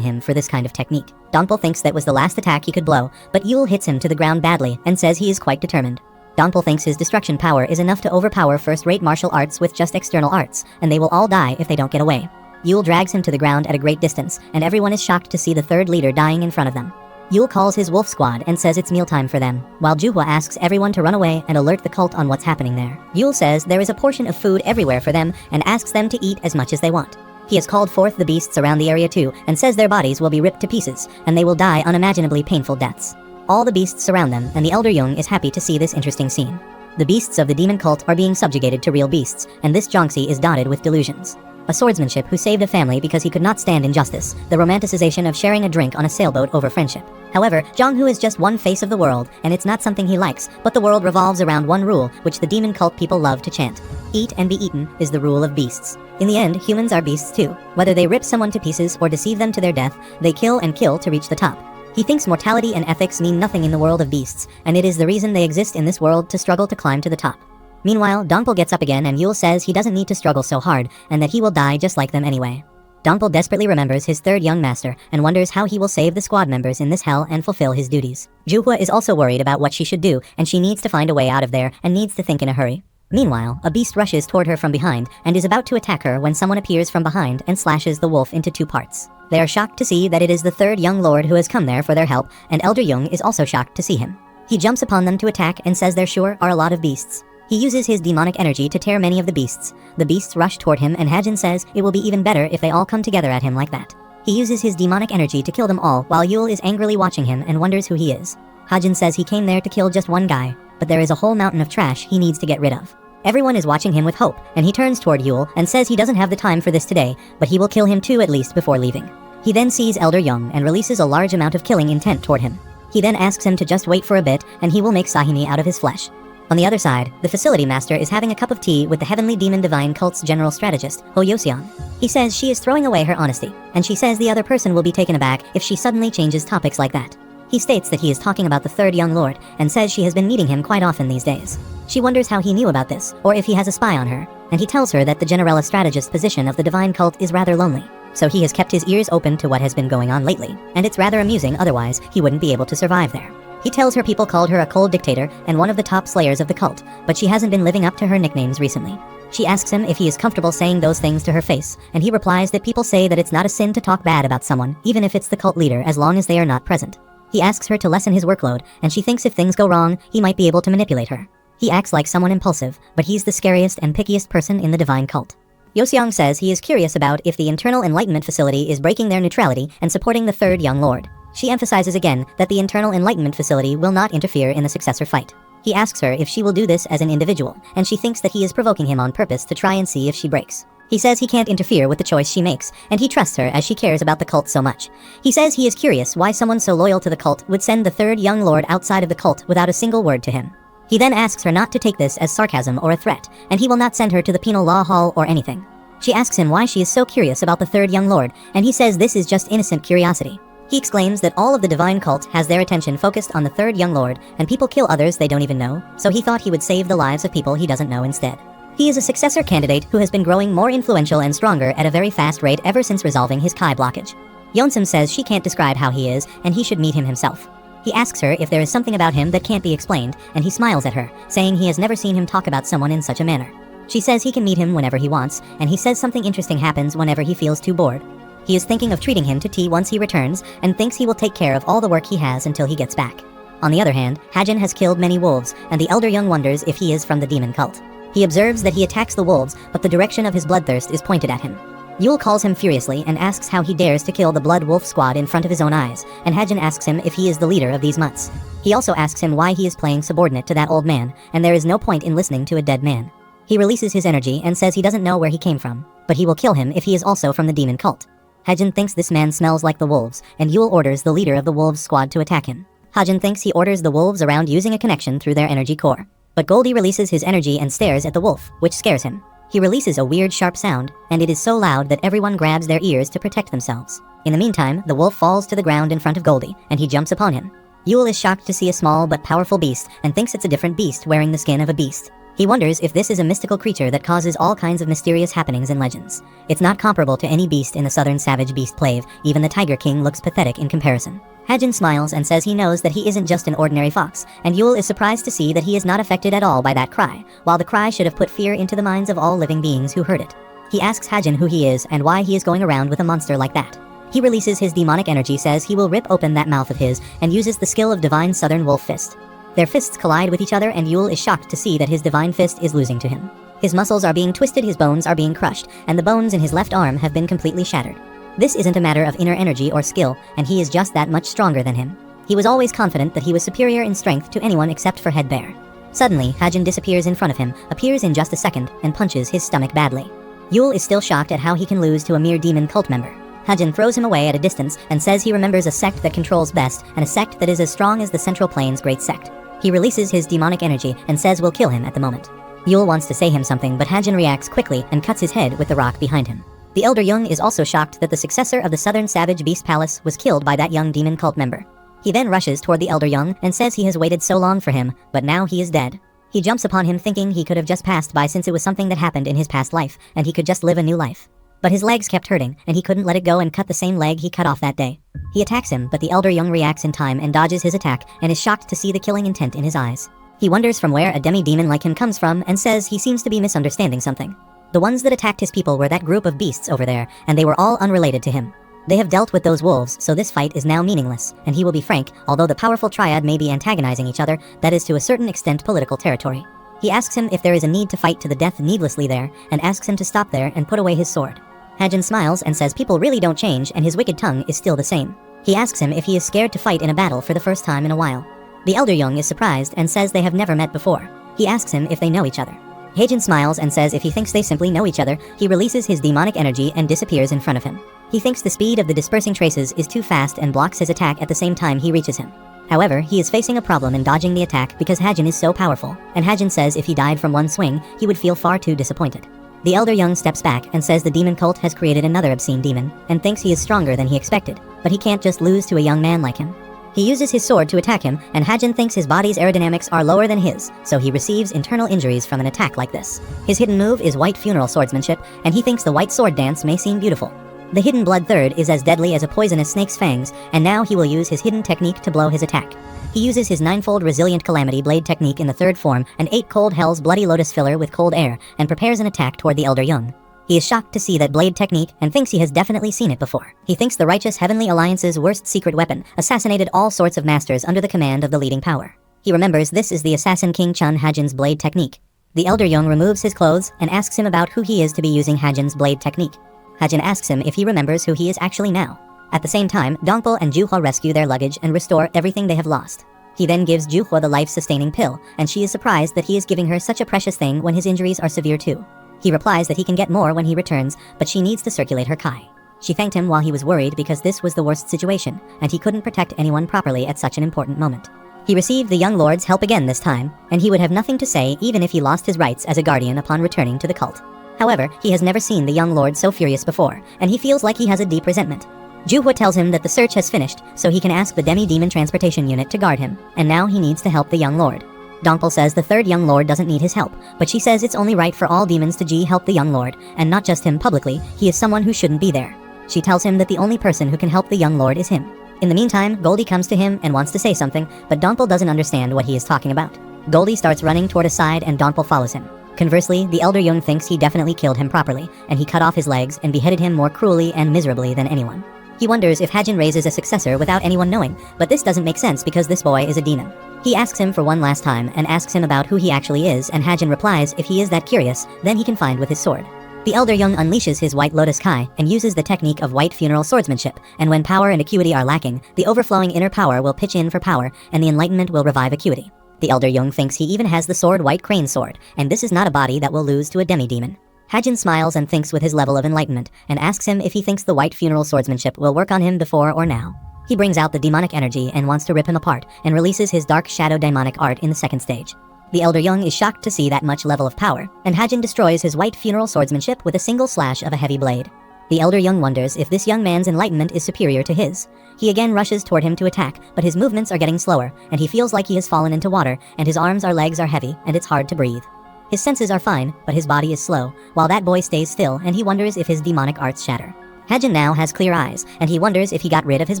him for this kind of technique. Donpal thinks that was the last attack he could blow, but Yule hits him to the ground badly and says he is quite determined. Donpal thinks his destruction power is enough to overpower first-rate martial arts with just external arts, and they will all die if they don't get away. Yule drags him to the ground at a great distance, and everyone is shocked to see the third leader dying in front of them. Yule calls his wolf squad and says it's mealtime for them, while Juhua asks everyone to run away and alert the cult on what's happening there. Yule says there is a portion of food everywhere for them and asks them to eat as much as they want. He has called forth the beasts around the area too and says their bodies will be ripped to pieces and they will die unimaginably painful deaths. All the beasts surround them and the Elder Jung is happy to see this interesting scene. The beasts of the demon cult are being subjugated to real beasts, and this Jiangxi is dotted with delusions. A swordsmanship who saved a family because he could not stand injustice, the romanticization of sharing a drink on a sailboat over friendship. However, Jianghu is just one face of the world, and it's not something he likes, but the world revolves around one rule, which the demon cult people love to chant. Eat and be eaten is the rule of beasts. In the end, humans are beasts too. Whether they rip someone to pieces or deceive them to their death, they kill and kill to reach the top. He thinks mortality and ethics mean nothing in the world of beasts, and it is the reason they exist in this world to struggle to climb to the top. Meanwhile, Donpal gets up again and Yule says he doesn't need to struggle so hard, and that he will die just like them anyway. Donpal desperately remembers his third young master, and wonders how he will save the squad members in this hell and fulfill his duties. Juhua is also worried about what she should do, and she needs to find a way out of there, and needs to think in a hurry. Meanwhile, a beast rushes toward her from behind, and is about to attack her when someone appears from behind and slashes the wolf into 2 parts. They are shocked to see that it is the third young lord who has come there for their help, and Elder Jung is also shocked to see him. He jumps upon them to attack and says there sure are a lot of beasts. He uses his demonic energy to tear many of the beasts. The beasts rush toward him and Hajin says it will be even better if they all come together at him like that. He uses his demonic energy to kill them all while Yule is angrily watching him and wonders who he is. Hajin says he came there to kill just one guy, but there is a whole mountain of trash he needs to get rid of. Everyone is watching him with hope, and he turns toward Yule and says he doesn't have the time for this today, but he will kill him too at least before leaving. He then sees Elder Jung and releases a large amount of killing intent toward him. He then asks him to just wait for a bit and he will make Sahini out of his flesh. On the other side, the facility master is having a cup of tea with the Heavenly Demon Divine Cult's general strategist, Ho Yoseong. He says she is throwing away her honesty, and she says the other person will be taken aback if she suddenly changes topics like that. He states that he is talking about the third young lord, and says she has been meeting him quite often these days. She wonders how he knew about this, or if he has a spy on her, and he tells her that the generella strategist position of the divine cult is rather lonely. So he has kept his ears open to what has been going on lately, and it's rather amusing otherwise he wouldn't be able to survive there. He tells her people called her a cold dictator and one of the top slayers of the cult, but she hasn't been living up to her nicknames recently. She asks him if he is comfortable saying those things to her face, and he replies that people say that it's not a sin to talk bad about someone, even if it's the cult leader, as long as they are not present. He asks her to lessen his workload, and she thinks if things go wrong, he might be able to manipulate her. He acts like someone impulsive, but he's the scariest and pickiest person in the divine cult. Yoseong says he is curious about if the Internal Enlightenment Facility is breaking their neutrality and supporting the third young lord. She emphasizes again that the Internal Enlightenment Facility will not interfere in the successor fight. He asks her if she will do this as an individual, and she thinks that he is provoking him on purpose to try and see if she breaks. He says he can't interfere with the choice she makes, and he trusts her as she cares about the cult so much. He says he is curious why someone so loyal to the cult would send the third young lord outside of the cult without a single word to him. He then asks her not to take this as sarcasm or a threat, and he will not send her to the penal law hall or anything. She asks him why she is so curious about the third young lord, and he says this is just innocent curiosity. He exclaims that all of the divine cult has their attention focused on the third young lord, and people kill others they don't even know, so he thought he would save the lives of people he doesn't know instead. He is a successor candidate who has been growing more influential and stronger at a very fast rate ever since resolving his Kai blockage. Yeonsum says she can't describe how he is, and he should meet him himself. He asks her if there is something about him that can't be explained, and he smiles at her, saying he has never seen him talk about someone in such a manner. She says he can meet him whenever he wants, and he says something interesting happens whenever he feels too bored. He is thinking of treating him to tea once he returns, and thinks he will take care of all the work he has until he gets back. On the other hand, Hajin has killed many wolves, and the Elder Young wonders if he is from the demon cult. He observes that he attacks the wolves, but the direction of his bloodthirst is pointed at him. Yule calls him furiously and asks how he dares to kill the Blood Wolf squad in front of his own eyes, and Hajin asks him if he is the leader of these mutts. He also asks him why he is playing subordinate to that old man, and there is no point in listening to a dead man. He releases his energy and says he doesn't know where he came from, but he will kill him if he is also from the demon cult. Hajin thinks this man smells like the wolves, and Yul orders the leader of the wolves squad to attack him. Hajin thinks he orders the wolves around using a connection through their energy core. But Goldie releases his energy and stares at the wolf, which scares him. He releases a weird sharp sound, and it is so loud that everyone grabs their ears to protect themselves. In the meantime, the wolf falls to the ground in front of Goldie, and he jumps upon him. Yul is shocked to see a small but powerful beast, and thinks it's a different beast wearing the skin of a beast. He wonders if this is a mystical creature that causes all kinds of mysterious happenings in legends. It's not comparable to any beast in the southern savage beast clave. Even the Tiger King looks pathetic in comparison. Hajin smiles and says he knows that he isn't just an ordinary fox, and Yul is surprised to see that he is not affected at all by that cry, while the cry should have put fear into the minds of all living beings who heard it. He asks Hajin who he is and why he is going around with a monster like that. He releases his demonic energy, says he will rip open that mouth of his, and uses the skill of Divine Southern Wolf Fist. Their fists collide with each other, and Yul is shocked to see that his Divine Fist is losing to him. His muscles are being twisted, his bones are being crushed, and the bones in his left arm have been completely shattered. This isn't a matter of inner energy or skill, and he is just that much stronger than him. He was always confident that he was superior in strength to anyone except for Head Bear. Suddenly, Hajin disappears in front of him, appears in just a second, and punches his stomach badly. Yul is still shocked at how he can lose to a mere demon cult member. Hajin throws him away at a distance and says he remembers a sect that controls best, and a sect that is as strong as the Central Plains Great Sect. He releases his demonic energy and says we'll kill him at the moment. Yul wants to say him something, but Hajin reacts quickly and cuts his head with the rock behind him. The Elder Jung is also shocked that the successor of the Southern Savage Beast Palace was killed by that young demon cult member. He then rushes toward the Elder Jung and says he has waited so long for him, but now he is dead. He jumps upon him thinking he could have just passed by since it was something that happened in his past life, and he could just live a new life. But his legs kept hurting, and he couldn't let it go and cut the same leg he cut off that day. He attacks him, but the Elder Jung reacts in time and dodges his attack, and is shocked to see the killing intent in his eyes. He wonders from where a demi-demon like him comes from and says he seems to be misunderstanding something. The ones that attacked his people were that group of beasts over there, and they were all unrelated to him. They have dealt with those wolves, so this fight is now meaningless, and he will be frank, although the powerful triad may be antagonizing each other, that is to a certain extent political territory. He asks him if there is a need to fight to the death needlessly there, and asks him to stop there and put away his sword. Hajin smiles and says people really don't change, and his wicked tongue is still the same. He asks him if he is scared to fight in a battle for the first time in a while. The Elder Jung is surprised and says they have never met before. He asks him if they know each other. Hajin smiles and says if he thinks they simply know each other. He releases his demonic energy and disappears in front of him. He thinks the speed of the dispersing traces is too fast and blocks his attack at the same time he reaches him. However, he is facing a problem in dodging the attack because Hajin is so powerful, and Hajin says if he died from one swing, he would feel far too disappointed. The Elder Jung steps back and says the demon cult has created another obscene demon, and thinks he is stronger than he expected, but he can't just lose to a young man like him. He uses his sword to attack him, and Hajin thinks his body's aerodynamics are lower than his, so he receives internal injuries from an attack like this. His hidden move is white funeral swordsmanship, and he thinks the white sword dance may seem beautiful. The hidden blood third is as deadly as a poisonous snake's fangs, and now he will use his hidden technique to blow his attack. He uses his ninefold resilient calamity blade technique in the third form and 8 cold hell's bloody lotus filler with cold air, and prepares an attack toward the Elder Jung. He is shocked to see that blade technique and thinks he has definitely seen it before. He thinks the righteous Heavenly Alliance's worst secret weapon assassinated all sorts of masters under the command of the leading power. He remembers this is the assassin King Chun Hajin's blade technique. The Elder Jung removes his clothes and asks him about who he is to be using Hajin's blade technique. Hajin asks him if he remembers who he is actually now. At the same time, Dongpo and Juhua rescue their luggage and restore everything they have lost. He then gives Juhua the life-sustaining pill, and she is surprised that he is giving her such a precious thing when his injuries are severe too. He replies that he can get more when he returns, but she needs to circulate her Kai. She thanked him while he was worried because this was the worst situation, and he couldn't protect anyone properly at such an important moment. He received the young lord's help again this time, and he would have nothing to say even if he lost his rights as a guardian upon returning to the cult. However, he has never seen the young lord so furious before, and he feels like he has a deep resentment. Juhua tells him that the search has finished, so he can ask the demi-demon transportation unit to guard him, and now he needs to help the young lord. Dongpo says the third young lord doesn't need his help, but she says it's only right for all demons to help the young lord, and not just him publicly. He is someone who shouldn't be there. She tells him that the only person who can help the young lord is him. In the meantime, Goldie comes to him and wants to say something, but Dongpo doesn't understand what he is talking about. Goldie starts running toward a side and Dongpo follows him. Conversely, the Elder Jung thinks he definitely killed him properly, and he cut off his legs and beheaded him more cruelly and miserably than anyone. He wonders if Hajin raises a successor without anyone knowing, but this doesn't make sense because this boy is a demon. He asks him for one last time and asks him about who he actually is, and Hajin replies if he is that curious, then he can find with his sword. The Elder Jung unleashes his White Lotus Kai and uses the technique of white funeral swordsmanship, and when power and acuity are lacking, the overflowing inner power will pitch in for power, and the enlightenment will revive acuity. The Elder Jung thinks he even has the sword White Crane Sword, and this is not a body that will lose to a demi-demon. Hajin smiles and thinks with his level of enlightenment, and asks him if he thinks the white funeral swordsmanship will work on him before or now. He brings out the demonic energy and wants to rip him apart, and releases his dark shadow demonic art in the second stage. The elder Young is shocked to see that much level of power, and Hajin destroys his white funeral swordsmanship with a single slash of a heavy blade. The elder Young wonders if this young man's enlightenment is superior to his. He again rushes toward him to attack, but his movements are getting slower, and he feels like he has fallen into water, and his arms or legs are heavy, and it's hard to breathe. His senses are fine, but his body is slow, while that boy stays still, and he wonders if his demonic arts shatter. Hajin now has clear eyes, and he wonders if he got rid of his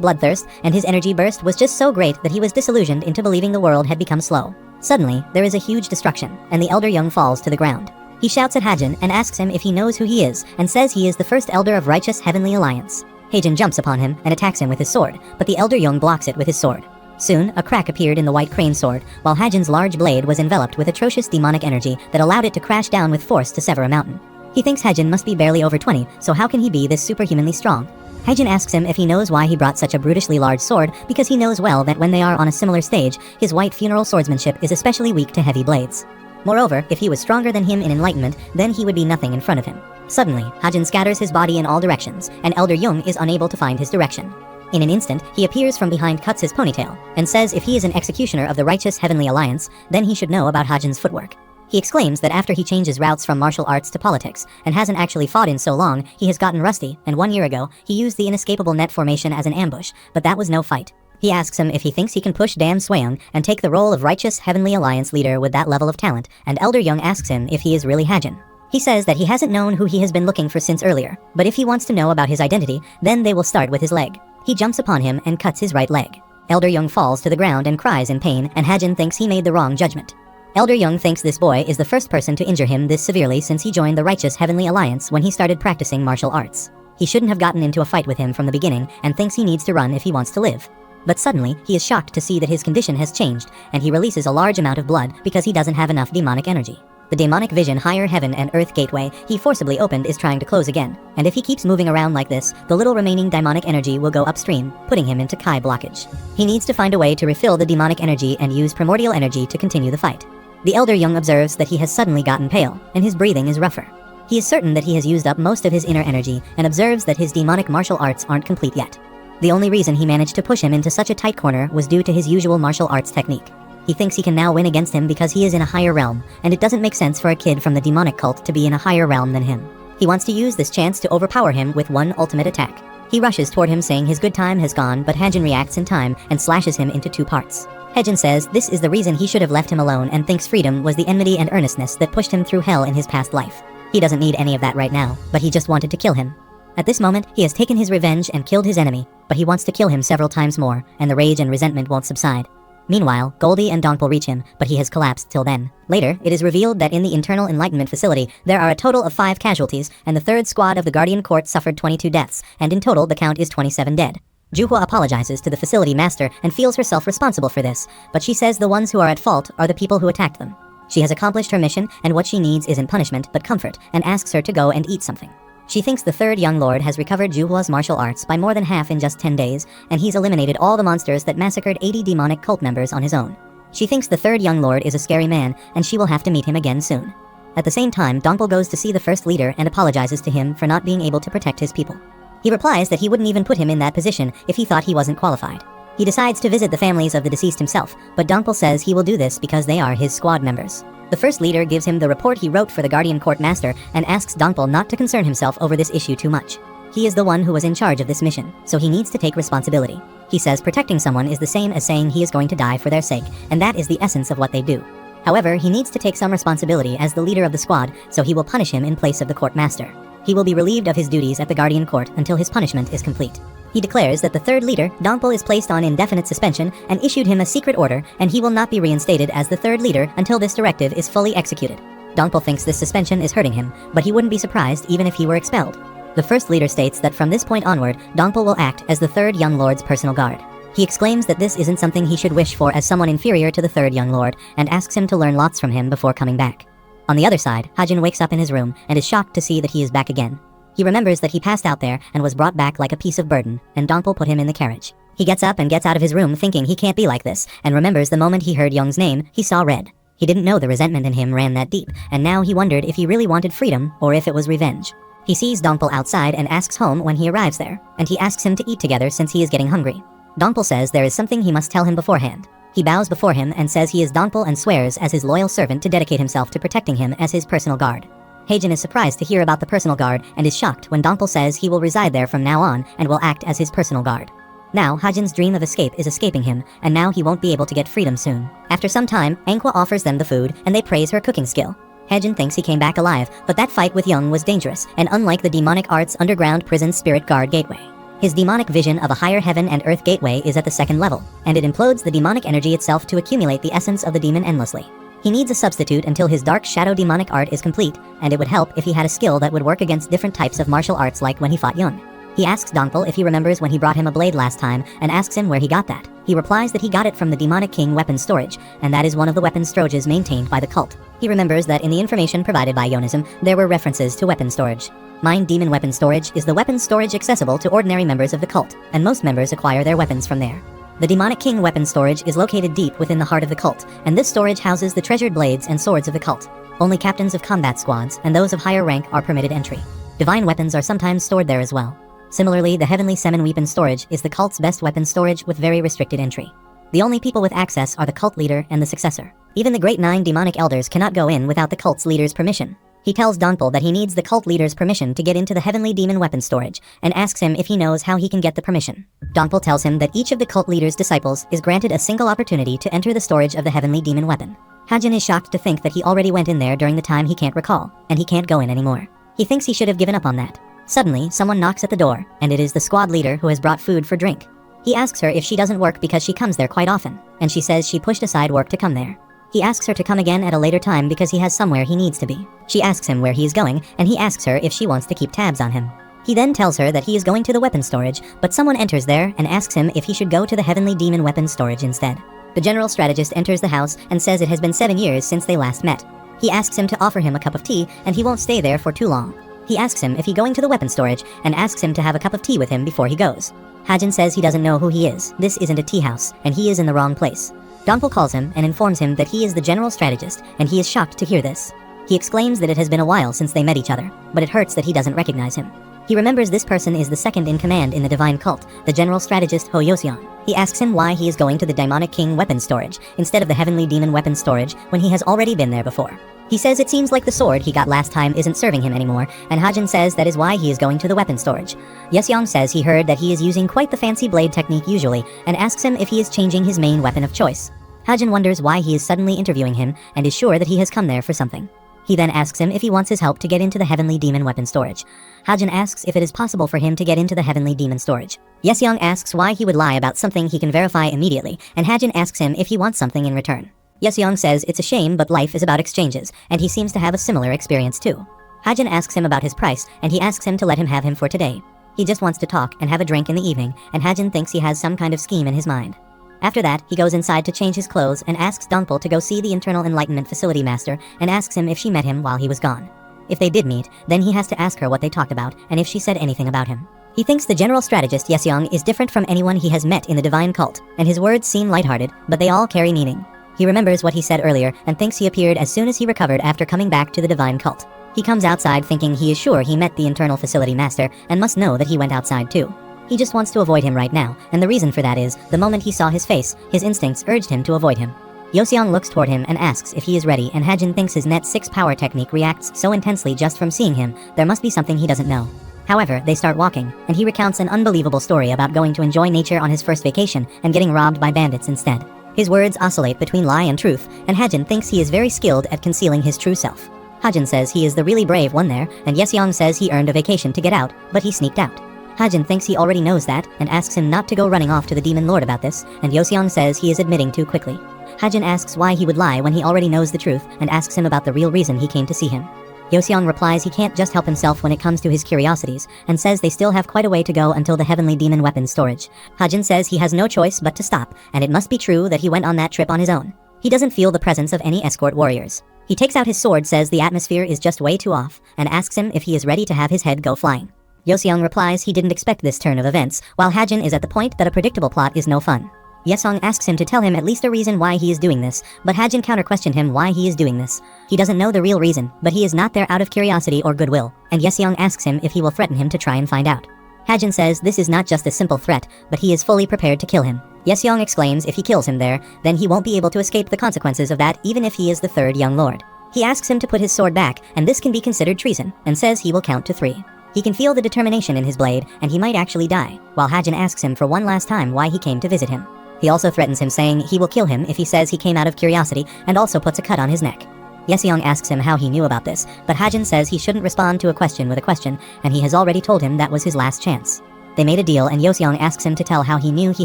bloodthirst, and his energy burst was just so great that he was disillusioned into believing the world had become slow. Suddenly, there is a huge destruction, and the elder Young falls to the ground. He shouts at Hajin and asks him if he knows who he is, and says he is the first elder of righteous heavenly alliance. Hajin jumps upon him and attacks him with his sword, but the elder Young blocks it with his sword. Soon, a crack appeared in the white crane sword, while Hajin's large blade was enveloped with atrocious demonic energy that allowed it to crash down with force to sever a mountain. He thinks Hajin must be barely over 20, so how can he be this superhumanly strong? Hajin asks him if he knows why he brought such a brutishly large sword, because he knows well that when they are on a similar stage, his white funeral swordsmanship is especially weak to heavy blades. Moreover, if he was stronger than him in enlightenment, then he would be nothing in front of him. Suddenly, Hajin scatters his body in all directions, and elder Young is unable to find his direction. In an instant, he appears from behind, cuts his ponytail, and says if he is an executioner of the righteous heavenly alliance, then he should know about Hajin's footwork. He exclaims that after he changes routes from martial arts to politics, and hasn't actually fought in so long, he has gotten rusty, and 1 year ago, he used the inescapable net formation as an ambush, but that was no fight. He asks him if he thinks he can push Dam Sweung and take the role of righteous heavenly alliance leader with that level of talent, and elder Young asks him if he is really Hajin. He says that he hasn't known who he has been looking for since earlier, but if he wants to know about his identity, then they will start with his leg. He jumps upon him and cuts his right leg. Elder Young falls to the ground and cries in pain, and Hajin thinks he made the wrong judgment. Elder Young thinks this boy is the first person to injure him this severely since he joined the Righteous Heavenly Alliance when he started practicing martial arts. He shouldn't have gotten into a fight with him from the beginning, and thinks he needs to run if he wants to live. But suddenly, he is shocked to see that his condition has changed, and he releases a large amount of blood because he doesn't have enough demonic energy. The demonic vision higher heaven and earth gateway he forcibly opened is trying to close again, and if he keeps moving around like this, the little remaining demonic energy will go upstream, putting him into Kai blockage. He needs to find a way to refill the demonic energy and use primordial energy to continue the fight. The elder Young observes that he has suddenly gotten pale, and his breathing is rougher. He is certain that he has used up most of his inner energy, and observes that his demonic martial arts aren't complete yet. The only reason he managed to push him into such a tight corner was due to his usual martial arts technique. He thinks he can now win against him because he is in a higher realm, and it doesn't make sense for a kid from the demonic cult to be in a higher realm than him. He wants to use this chance to overpower him with one ultimate attack. He rushes toward him saying his good time has gone, but Hajin reacts in time and slashes him into 2 parts. Hajin says this is the reason he should have left him alone, and thinks freedom was the enmity and earnestness that pushed him through hell in his past life. He doesn't need any of that right now, but he just wanted to kill him. At this moment, he has taken his revenge and killed his enemy, but he wants to kill him several times more, and the rage and resentment won't subside. Meanwhile, Goldie and Donkpol reach him, but he has collapsed till then. Later, it is revealed that in the internal enlightenment facility, there are a total of 5 casualties, and the 3rd squad of the Guardian Court suffered 22 deaths, and in total the count is 27 dead. Juhua apologizes to the facility master and feels herself responsible for this, but she says the ones who are at fault are the people who attacked them. She has accomplished her mission, and what she needs isn't punishment but comfort, and asks her to go and eat something. She thinks the 3rd young lord has recovered Juhua's martial arts by more than half in just 10 days, and he's eliminated all the monsters that massacred 80 demonic cult members on his own. She thinks the 3rd young lord is a scary man, and she will have to meet him again soon. At the same time, Donkpol goes to see the 1st leader and apologizes to him for not being able to protect his people. He replies that he wouldn't even put him in that position if he thought he wasn't qualified. He decides to visit the families of the deceased himself, but Donkpol says he will do this because they are his squad members. The 1st leader gives him the report he wrote for the Guardian Court Master and asks Donkpol not to concern himself over this issue too much. He is the one who was in charge of this mission, so he needs to take responsibility. He says protecting someone is the same as saying he is going to die for their sake, and that is the essence of what they do. However, he needs to take some responsibility as the leader of the squad, so he will punish him in place of the court master. He will be relieved of his duties at the Guardian Court until his punishment is complete. He declares that the 3rd leader, Donkpol, is placed on indefinite suspension and issued him a secret order, and he will not be reinstated as the 3rd leader until this directive is fully executed. Donkpol thinks this suspension is hurting him, but he wouldn't be surprised even if he were expelled. The 1st leader states that from this point onward, Donkpol will act as the 3rd young lord's personal guard. He exclaims that this isn't something he should wish for as someone inferior to the 3rd young lord, and asks him to learn lots from him before coming back. On the other side, Hajin wakes up in his room and is shocked to see that he is back again. He remembers that he passed out there and was brought back like a piece of burden, and Donkpol put him in the carriage. He gets up and gets out of his room thinking he can't be like this, and remembers the moment he heard Young's name, he saw red. He didn't know the resentment in him ran that deep, and now he wondered if he really wanted freedom or if it was revenge. He sees Dongpul outside and asks home when he arrives there, and he asks him to eat together since he is getting hungry. Dongpul says there is something he must tell him beforehand. He bows before him and says he is Dongpul and swears as his loyal servant to dedicate himself to protecting him as his personal guard. Haejin is surprised to hear about the personal guard and is shocked when Dongpul says he will reside there from now on and will act as his personal guard. Now, Haejin's dream of escape is escaping him, and now he won't be able to get freedom soon. After some time, Anqua offers them the food, and they praise her cooking skill. Haejin thinks he came back alive, but that fight with Young was dangerous, and unlike the demonic arts underground prison spirit guard gateway. His demonic vision of a higher heaven and earth gateway is at the second level, and it implodes the demonic energy itself to accumulate the essence of the demon endlessly. He needs a substitute until his dark shadow demonic art is complete, and it would help if he had a skill that would work against different types of martial arts like when he fought Young. He asks Dongpul if he remembers when he brought him a blade last time, and asks him where he got that. He replies that he got it from the Demonic King weapon storage, and that is one of the weapon storages maintained by the cult. He remembers that in the information provided by Yonism, there were references to weapon storage. Mind Demon Weapon Storage is the weapon storage accessible to ordinary members of the cult, and most members acquire their weapons from there. The Demonic King weapon storage is located deep within the heart of the cult, and this storage houses the treasured blades and swords of the cult. Only captains of combat squads and those of higher rank are permitted entry. Divine weapons are sometimes stored there as well. Similarly, the Heavenly Semen Weapon Storage is the cult's best weapon storage with very restricted entry. The only people with access are the cult leader and the successor. Even the Great Nine demonic elders cannot go in without the cult's leader's permission. He tells Dongpul that he needs the cult leader's permission to get into the Heavenly Demon Weapon Storage, and asks him if he knows how he can get the permission. Dongpul tells him that each of the cult leader's disciples is granted a single opportunity to enter the storage of the Heavenly Demon Weapon. Haejin is shocked to think that he already went in there during the time he can't recall, and he can't go in anymore. He thinks he should have given up on that. Suddenly, someone knocks at the door, and it is the squad leader who has brought food for drink. He asks her if she doesn't work because she comes there quite often, and she says she pushed aside work to come there. He asks her to come again at a later time because he has somewhere he needs to be. She asks him where he is going, and he asks her if she wants to keep tabs on him. He then tells her that he is going to the weapon storage, but someone enters there and asks him if he should go to the Heavenly Demon Weapon Storage instead. The general strategist enters the house and says it has been 7 years since they last met. He asks him to offer him a cup of tea, and he won't stay there for too long. He asks him if he's going to the weapon storage, and asks him to have a cup of tea with him before he goes. Haejin says he doesn't know who he is. This isn't a tea house, and he is in the wrong place. Dongpul calls him and informs him that he is the general strategist, and he is shocked to hear this. He explains that it has been a while since they met each other, but it hurts that he doesn't recognize him. He remembers this person is the second in command in the divine cult, the general strategist Ho Yoseon. He asks him why he is going to the Demonic King weapon storage instead of the Heavenly Demon weapon storage when he has already been there before. He says it seems like the sword he got last time isn't serving him anymore, and Haejin says that is why he is going to the weapon storage. Yoseong says he heard that he is using quite the fancy blade technique usually, and asks him if he is changing his main weapon of choice. Haejin wonders why he is suddenly interviewing him, and is sure that he has come there for something. He then asks him if he wants his help to get into the Heavenly Demon weapon storage. Haejin asks if it is possible for him to get into the Heavenly Demon storage. Yoseong asks why he would lie about something he can verify immediately, and Haejin asks him if he wants something in return. Yoseong says it's a shame but life is about exchanges, and he seems to have a similar experience too. Haejin asks him about his price, and he asks him to let him have him for today. He just wants to talk and have a drink in the evening, and Haejin thinks he has some kind of scheme in his mind. After that, he goes inside to change his clothes and asks Dongpul to go see the Internal Enlightenment Facility Master, and asks him if she met him while he was gone. If they did meet, then he has to ask her what they talked about, and if she said anything about him. He thinks the general strategist Yoseong is different from anyone he has met in the divine cult, and his words seem lighthearted, but they all carry meaning. He remembers what he said earlier, and thinks he appeared as soon as he recovered after coming back to the divine cult. He comes outside thinking he is sure he met the Internal Facility Master, and must know that he went outside too. He just wants to avoid him right now, and the reason for that is, the moment he saw his face, his instincts urged him to avoid him. Yoseong looks toward him and asks if he is ready, and Haejin thinks his Net 6 power technique reacts so intensely just from seeing him, there must be something he doesn't know. However, they start walking, and he recounts an unbelievable story about going to enjoy nature on his first vacation, and getting robbed by bandits instead. His words oscillate between lie and truth, and Haejin thinks he is very skilled at concealing his true self. Haejin says he is the really brave one there, and Yoseong says he earned a vacation to get out, but he sneaked out. Haejin thinks he already knows that, and asks him not to go running off to the Demon Lord about this, and Yoseong says he is admitting too quickly. Haejin asks why he would lie when he already knows the truth, and asks him about the real reason he came to see him. Yoseong replies he can't just help himself when it comes to his curiosities, and says they still have quite a way to go until the Heavenly Demon weapon storage. Haejin says he has no choice but to stop, and it must be true that he went on that trip on his own. He doesn't feel the presence of any escort warriors. He takes out his sword, says the atmosphere is just way too off, and asks him if he is ready to have his head go flying. Yoseong replies he didn't expect this turn of events, while Haejin is at the point that a predictable plot is no fun. Yesong asks him to tell him at least a reason why he is doing this, but Hajin counter-questioned him why he is doing this. He doesn't know the real reason, but he is not there out of curiosity or goodwill, and Yesong asks him if he will threaten him to try and find out. Hajin says this is not just a simple threat, but he is fully prepared to kill him. Yesong exclaims if he kills him there, then he won't be able to escape the consequences of that even if he is the third young lord. He asks him to put his sword back, and this can be considered treason, and says he will count to 3. He can feel the determination in his blade, and he might actually die, while Hajin asks him for one last time why he came to visit him. He also threatens him saying he will kill him if he says he came out of curiosity, and also puts a cut on his neck. Yesong asks him how he knew about this, but Hajin says he shouldn't respond to a question with a question, and he has already told him that was his last chance. They made a deal and Yosong asks him to tell how he knew he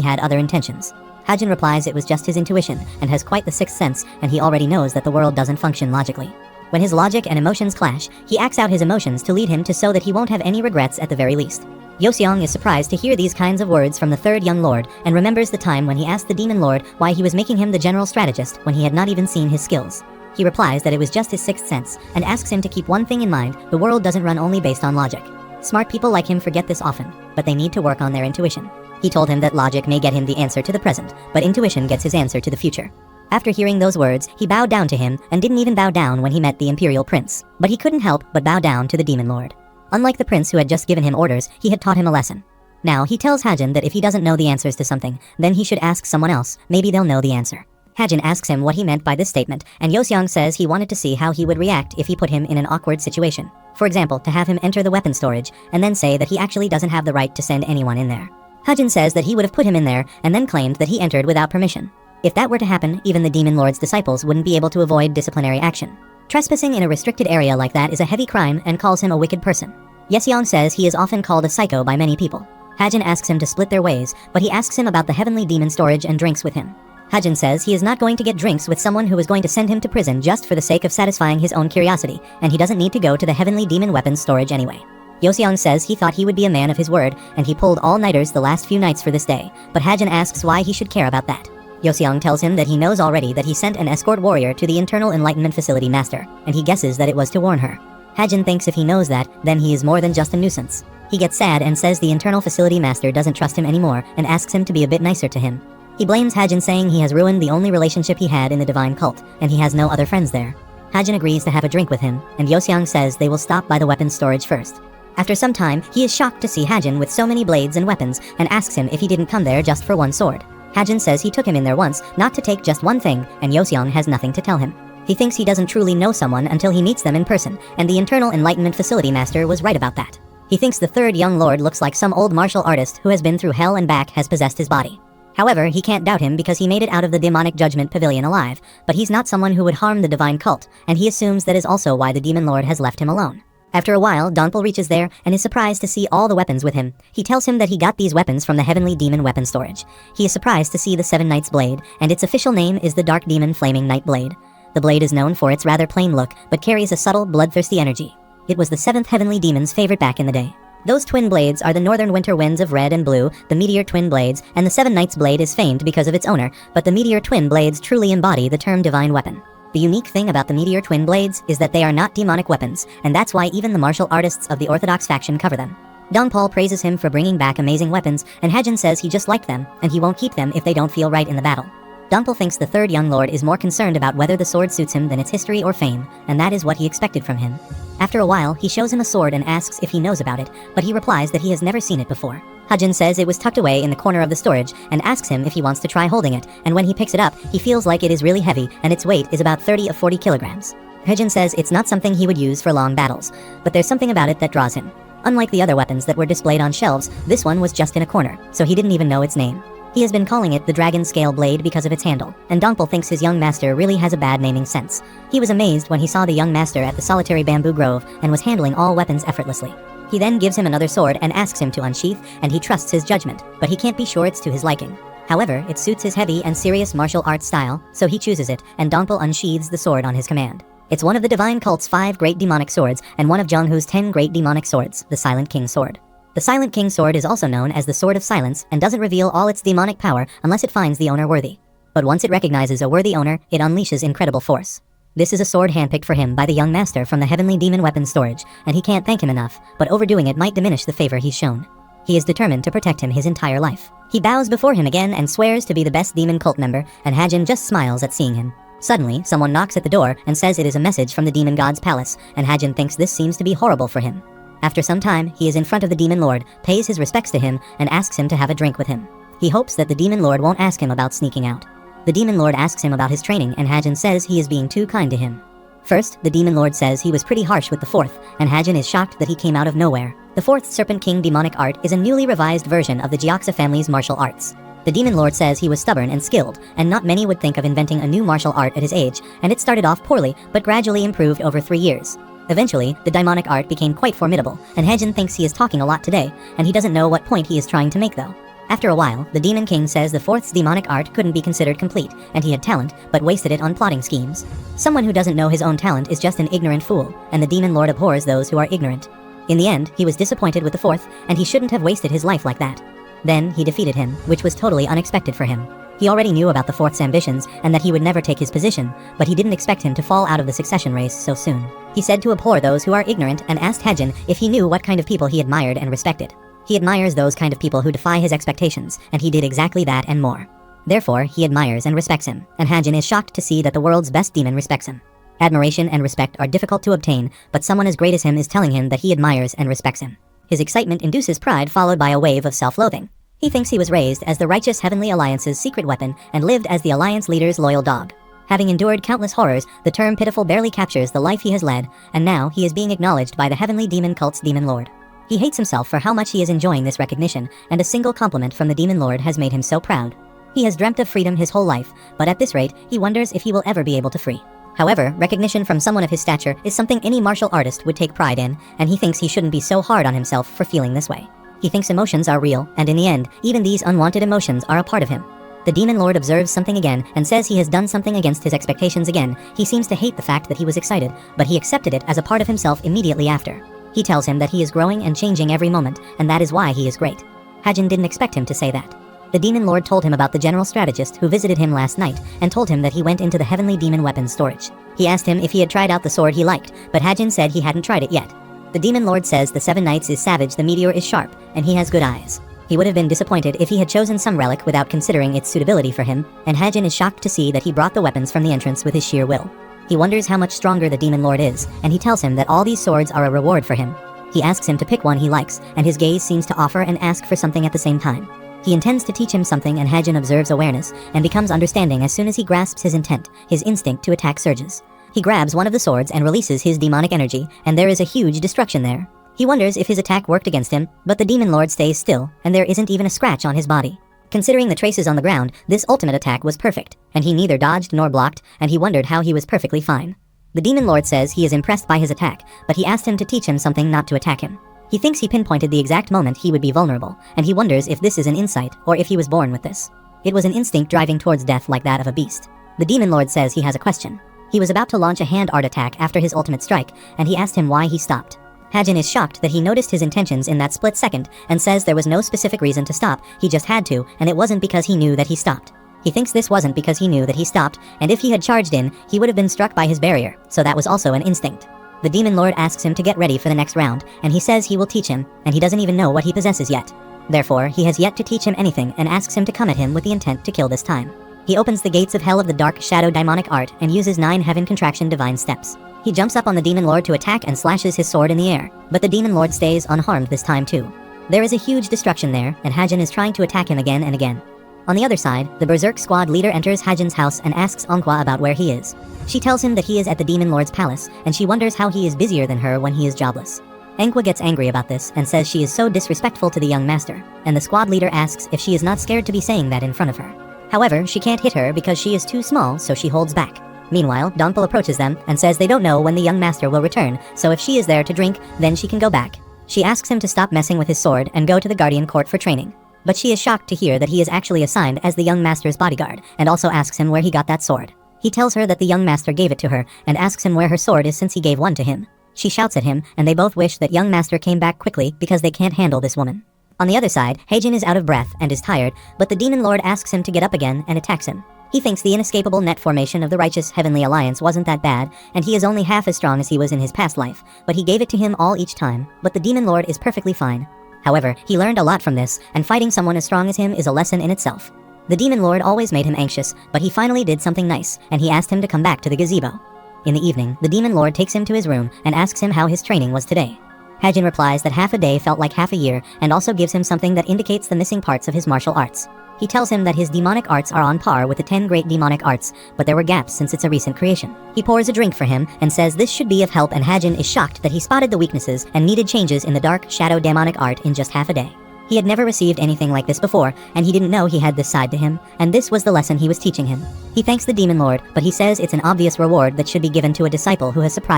had other intentions. Hajin replies it was just his intuition, and has quite the sixth sense, and he already knows that the world doesn't function logically. When his logic and emotions clash, he acts out his emotions to lead him to so that he won't have any regrets at the very least. Yoseong is surprised to hear these kinds of words from the third young lord, and remembers the time when he asked the demon lord why he was making him the general strategist when he had not even seen his skills. He replies that it was just his sixth sense, and asks him to keep one thing in mind: the world doesn't run only based on logic. Smart people like him forget this often, but they need to work on their intuition. He told him that logic may get him the answer to the present, but intuition gets his answer to the future. After hearing those words, he bowed down to him, and didn't even bow down when he met the imperial prince. But he couldn't help but bow down to the demon lord. Unlike the prince who had just given him orders, he had taught him a lesson. Now he tells Hajin that if he doesn't know the answers to something, then he should ask someone else, maybe they'll know the answer. Hajin asks him what he meant by this statement, and Yoseong says he wanted to see how he would react if he put him in an awkward situation. For example, to have him enter the weapon storage, and then say that he actually doesn't have the right to send anyone in there. Hajin says that he would have put him in there, and then claimed that he entered without permission. If that were to happen, even the demon lord's disciples wouldn't be able to avoid disciplinary action. Trespassing in a restricted area like that is a heavy crime and calls him a wicked person. Yeseong says he is often called a psycho by many people. Hajin asks him to split their ways, but he asks him about the heavenly demon storage and drinks with him. Hajin says he is not going to get drinks with someone who is going to send him to prison just for the sake of satisfying his own curiosity, and he doesn't need to go to the heavenly demon weapons storage anyway. Yoseong says he thought he would be a man of his word, and he pulled all-nighters the last few nights for this day, but Hajin asks why he should care about that. Yoseong tells him that he knows already that he sent an escort warrior to the internal enlightenment facility master, and he guesses that it was to warn her. Hajin thinks if he knows that, then he is more than just a nuisance. He gets sad and says the internal facility master doesn't trust him anymore, and asks him to be a bit nicer to him. He blames Hajin, saying he has ruined the only relationship he had in the divine cult, and he has no other friends there. Hajin agrees to have a drink with him, and Yoseong says they will stop by the weapons storage first. After some time, he is shocked to see Hajin with so many blades and weapons, and asks him if he didn't come there just for one sword. Hajin says he took him in there once, not to take just one thing, and Yoseong has nothing to tell him. He thinks he doesn't truly know someone until he meets them in person, and the internal enlightenment facility master was right about that. He thinks the third young lord looks like some old martial artist who has been through hell and back has possessed his body. However, he can't doubt him because he made it out of the demonic judgment pavilion alive, but he's not someone who would harm the divine cult, and he assumes that is also why the demon lord has left him alone. After a while, Donpul reaches there and is surprised to see all the weapons with him. He tells him that he got these weapons from the heavenly demon weapon storage. He is surprised to see the Seven Knights blade, and its official name is the Dark Demon Flaming Night Blade. The blade is known for its rather plain look, but carries a subtle, bloodthirsty energy. It was the seventh heavenly demon's favorite back in the day. Those twin blades are the northern winter winds of red and blue, the meteor twin blades, and the Seven Knights blade is famed because of its owner, but the meteor twin blades truly embody the term divine weapon. The unique thing about the meteor twin blades is that they are not demonic weapons, and that's why even the martial artists of the Orthodox faction cover them. Donpul praises him for bringing back amazing weapons, and Hajin says he just liked them, and he won't keep them if they don't feel right in the battle. Donpul thinks the third young lord is more concerned about whether the sword suits him than its history or fame, and that is what he expected from him. After a while, he shows him a sword and asks if he knows about it, but he replies that he has never seen it before. Hajin says it was tucked away in the corner of the storage, and asks him if he wants to try holding it, and when he picks it up, he feels like it is really heavy, and its weight is about 30 or 40 kilograms. Hajin says it's not something he would use for long battles, but there's something about it that draws him. Unlike the other weapons that were displayed on shelves, this one was just in a corner, so he didn't even know its name. He has been calling it the Dragon Scale Blade because of its handle, and Donpul thinks his young master really has a bad naming sense. He was amazed when he saw the young master at the solitary bamboo grove, and was handling all weapons effortlessly. He then gives him another sword and asks him to unsheath, and he trusts his judgment, but he can't be sure it's to his liking. However, it suits his heavy and serious martial arts style, so he chooses it, and Donpul unsheathes the sword on his command. It's one of the divine cult's 5 great demonic swords, and one of Jonghu's 10 great demonic swords, the Silent King Sword. The Silent King Sword is also known as the Sword of Silence, and doesn't reveal all its demonic power unless it finds the owner worthy. But once it recognizes a worthy owner, it unleashes incredible force. This is a sword handpicked for him by the young master from the heavenly demon weapons storage, and he can't thank him enough, but overdoing it might diminish the favor he's shown. He is determined to protect him his entire life. He bows before him again and swears to be the best demon cult member, and Hajin just smiles at seeing him. Suddenly, someone knocks at the door and says it is a message from the demon god's palace, and Hajin thinks this seems to be horrible for him. After some time, he is in front of the demon lord, pays his respects to him, and asks him to have a drink with him. He hopes that the demon lord won't ask him about sneaking out. The demon lord asks him about his training, and Hajin says he is being too kind to him. First, the demon lord says he was pretty harsh with the fourth, and Hajin is shocked that he came out of nowhere. The fourth Serpent King demonic art is a newly revised version of the Gyeoksa family's martial arts. The demon lord says he was stubborn and skilled, and not many would think of inventing a new martial art at his age, and it started off poorly, but gradually improved over 3 years. Eventually, the demonic art became quite formidable, and Hajin thinks he is talking a lot today, and he doesn't know what point he is trying to make though. After a while, the Demon King says the fourth's demonic art couldn't be considered complete, and he had talent, but wasted it on plotting schemes. Someone who doesn't know his own talent is just an ignorant fool, and the Demon Lord abhors those who are ignorant. In the end, he was disappointed with the fourth, and he shouldn't have wasted his life like that. Then, he defeated him, which was totally unexpected for him. He already knew about the fourth's ambitions, and that he would never take his position, but he didn't expect him to fall out of the succession race so soon. He said to abhor those who are ignorant, and asked Hajin if he knew what kind of people he admired and respected. He admires those kind of people who defy his expectations, and he did exactly that and more. Therefore, he admires and respects him, and Hajin is shocked to see that the world's best demon respects him. Admiration and respect are difficult to obtain, but someone as great as him is telling him that he admires and respects him. His excitement induces pride, followed by a wave of self-loathing. He thinks he was raised as the righteous Heavenly Alliance's secret weapon and lived as the Alliance leader's loyal dog. Having endured countless horrors, the term pitiful barely captures the life he has led, and now he is being acknowledged by the Heavenly Demon Cult's Demon Lord. He hates himself for how much he is enjoying this recognition, and a single compliment from the Demon Lord has made him so proud. He has dreamt of freedom his whole life, but at this rate, he wonders if he will ever be able to free. However, recognition from someone of his stature is something any martial artist would take pride in, and he thinks he shouldn't be so hard on himself for feeling this way. He thinks emotions are real, and in the end, even these unwanted emotions are a part of him. The Demon Lord observes something again, and says he has done something against his expectations again. He seems to hate the fact that he was excited, but he accepted it as a part of himself immediately after. He tells him that he is growing and changing every moment, and that is why he is great. Hajin didn't expect him to say that. The Demon Lord told him about the general strategist who visited him last night, and told him that he went into the Heavenly Demon Weapons storage. He asked him if he had tried out the sword he liked, but Hajin said he hadn't tried it yet. The Demon Lord says the Seven Knights is savage, the meteor is sharp, and he has good eyes. He would have been disappointed if he had chosen some relic without considering its suitability for him, and Hajin is shocked to see that he brought the weapons from the entrance with his sheer will. He wonders how much stronger the Demon Lord is, and he tells him that all these swords are a reward for him. He asks him to pick one he likes, and his gaze seems to offer and ask for something at the same time. He intends to teach him something, and Hajin observes awareness, and becomes understanding as soon as he grasps his intent. His instinct to attack surges. He grabs one of the swords and releases his demonic energy, and there is a huge destruction there. He wonders if his attack worked against him, but the Demon Lord stays still, and there isn't even a scratch on his body. Considering the traces on the ground, this ultimate attack was perfect, and he neither dodged nor blocked, and he wondered how he was perfectly fine. The Demon Lord says he is impressed by his attack, but he asked him to teach him something not to attack him. He thinks he pinpointed the exact moment he would be vulnerable, and he wonders if this is an insight, or if he was born with this. It was an instinct driving towards death like that of a beast. The Demon Lord says he has a question. He was about to launch a hand art attack after his ultimate strike, and he asked him why he stopped. Hajin is shocked that he noticed his intentions in that split second, and says there was no specific reason to stop, he just had to, and it wasn't because he knew that he stopped. He thinks this wasn't because he knew that he stopped, and if he had charged in, he would have been struck by his barrier, so that was also an instinct. The Demon Lord asks him to get ready for the next round, and he says he will teach him, and he doesn't even know what he possesses yet. Therefore, he has yet to teach him anything, and asks him to come at him with the intent to kill this time. He opens the gates of hell of the dark shadow demonic art, and uses 9 heaven contraction divine steps. He jumps up on the Demon Lord to attack and slashes his sword in the air, but the Demon Lord stays unharmed this time too. There is a huge destruction there, and Hajin is trying to attack him again and again. On the other side, the Berserk squad leader enters Hajin's house and asks Onqua about where he is. She tells him that he is at the Demon Lord's palace, and she wonders how he is busier than her when he is jobless. Onqua gets angry about this and says she is so disrespectful to the young master, and the squad leader asks if she is not scared to be saying that in front of her. However, she can't hit her because she is too small, so she holds back. Meanwhile, Donpal approaches them and says they don't know when the young master will return, so if she is there to drink, then she can go back. She asks him to stop messing with his sword and go to the Guardian Court for training. But she is shocked to hear that he is actually assigned as the young master's bodyguard, and also asks him where he got that sword. He tells her that the young master gave it to her, and asks him where her sword is since he gave one to him. She shouts at him, and they both wish that young master came back quickly because they can't handle this woman. On the other side, Hajin is out of breath and is tired, but the Demon Lord asks him to get up again and attacks him. He thinks the inescapable net formation of the righteous Heavenly Alliance wasn't that bad, and he is only half as strong as he was in his past life, but he gave it to him all each time, but the Demon Lord is perfectly fine. However, he learned a lot from this, and fighting someone as strong as him is a lesson in itself. The demon lord always made him anxious, but he finally did something nice, and he asked him to come back to the gazebo. In the evening, the demon lord takes him to his room and asks him how his training was today. Hajin replies that half a day felt like half a year, and also gives him something that indicates the missing parts of his martial arts. He tells him that his demonic arts are on par with the 10 great demonic arts, but there were gaps since it's a recent creation. He pours a drink for him and says this should be of help, and Hajin is shocked that he spotted the weaknesses and needed changes in the dark shadow demonic art in just half a day. He had never received anything like this before, and he didn't know he had this side to him, and this was the lesson he was teaching him. He thanks the demon lord, but he says it's an obvious reward that should be given to a disciple who has surprised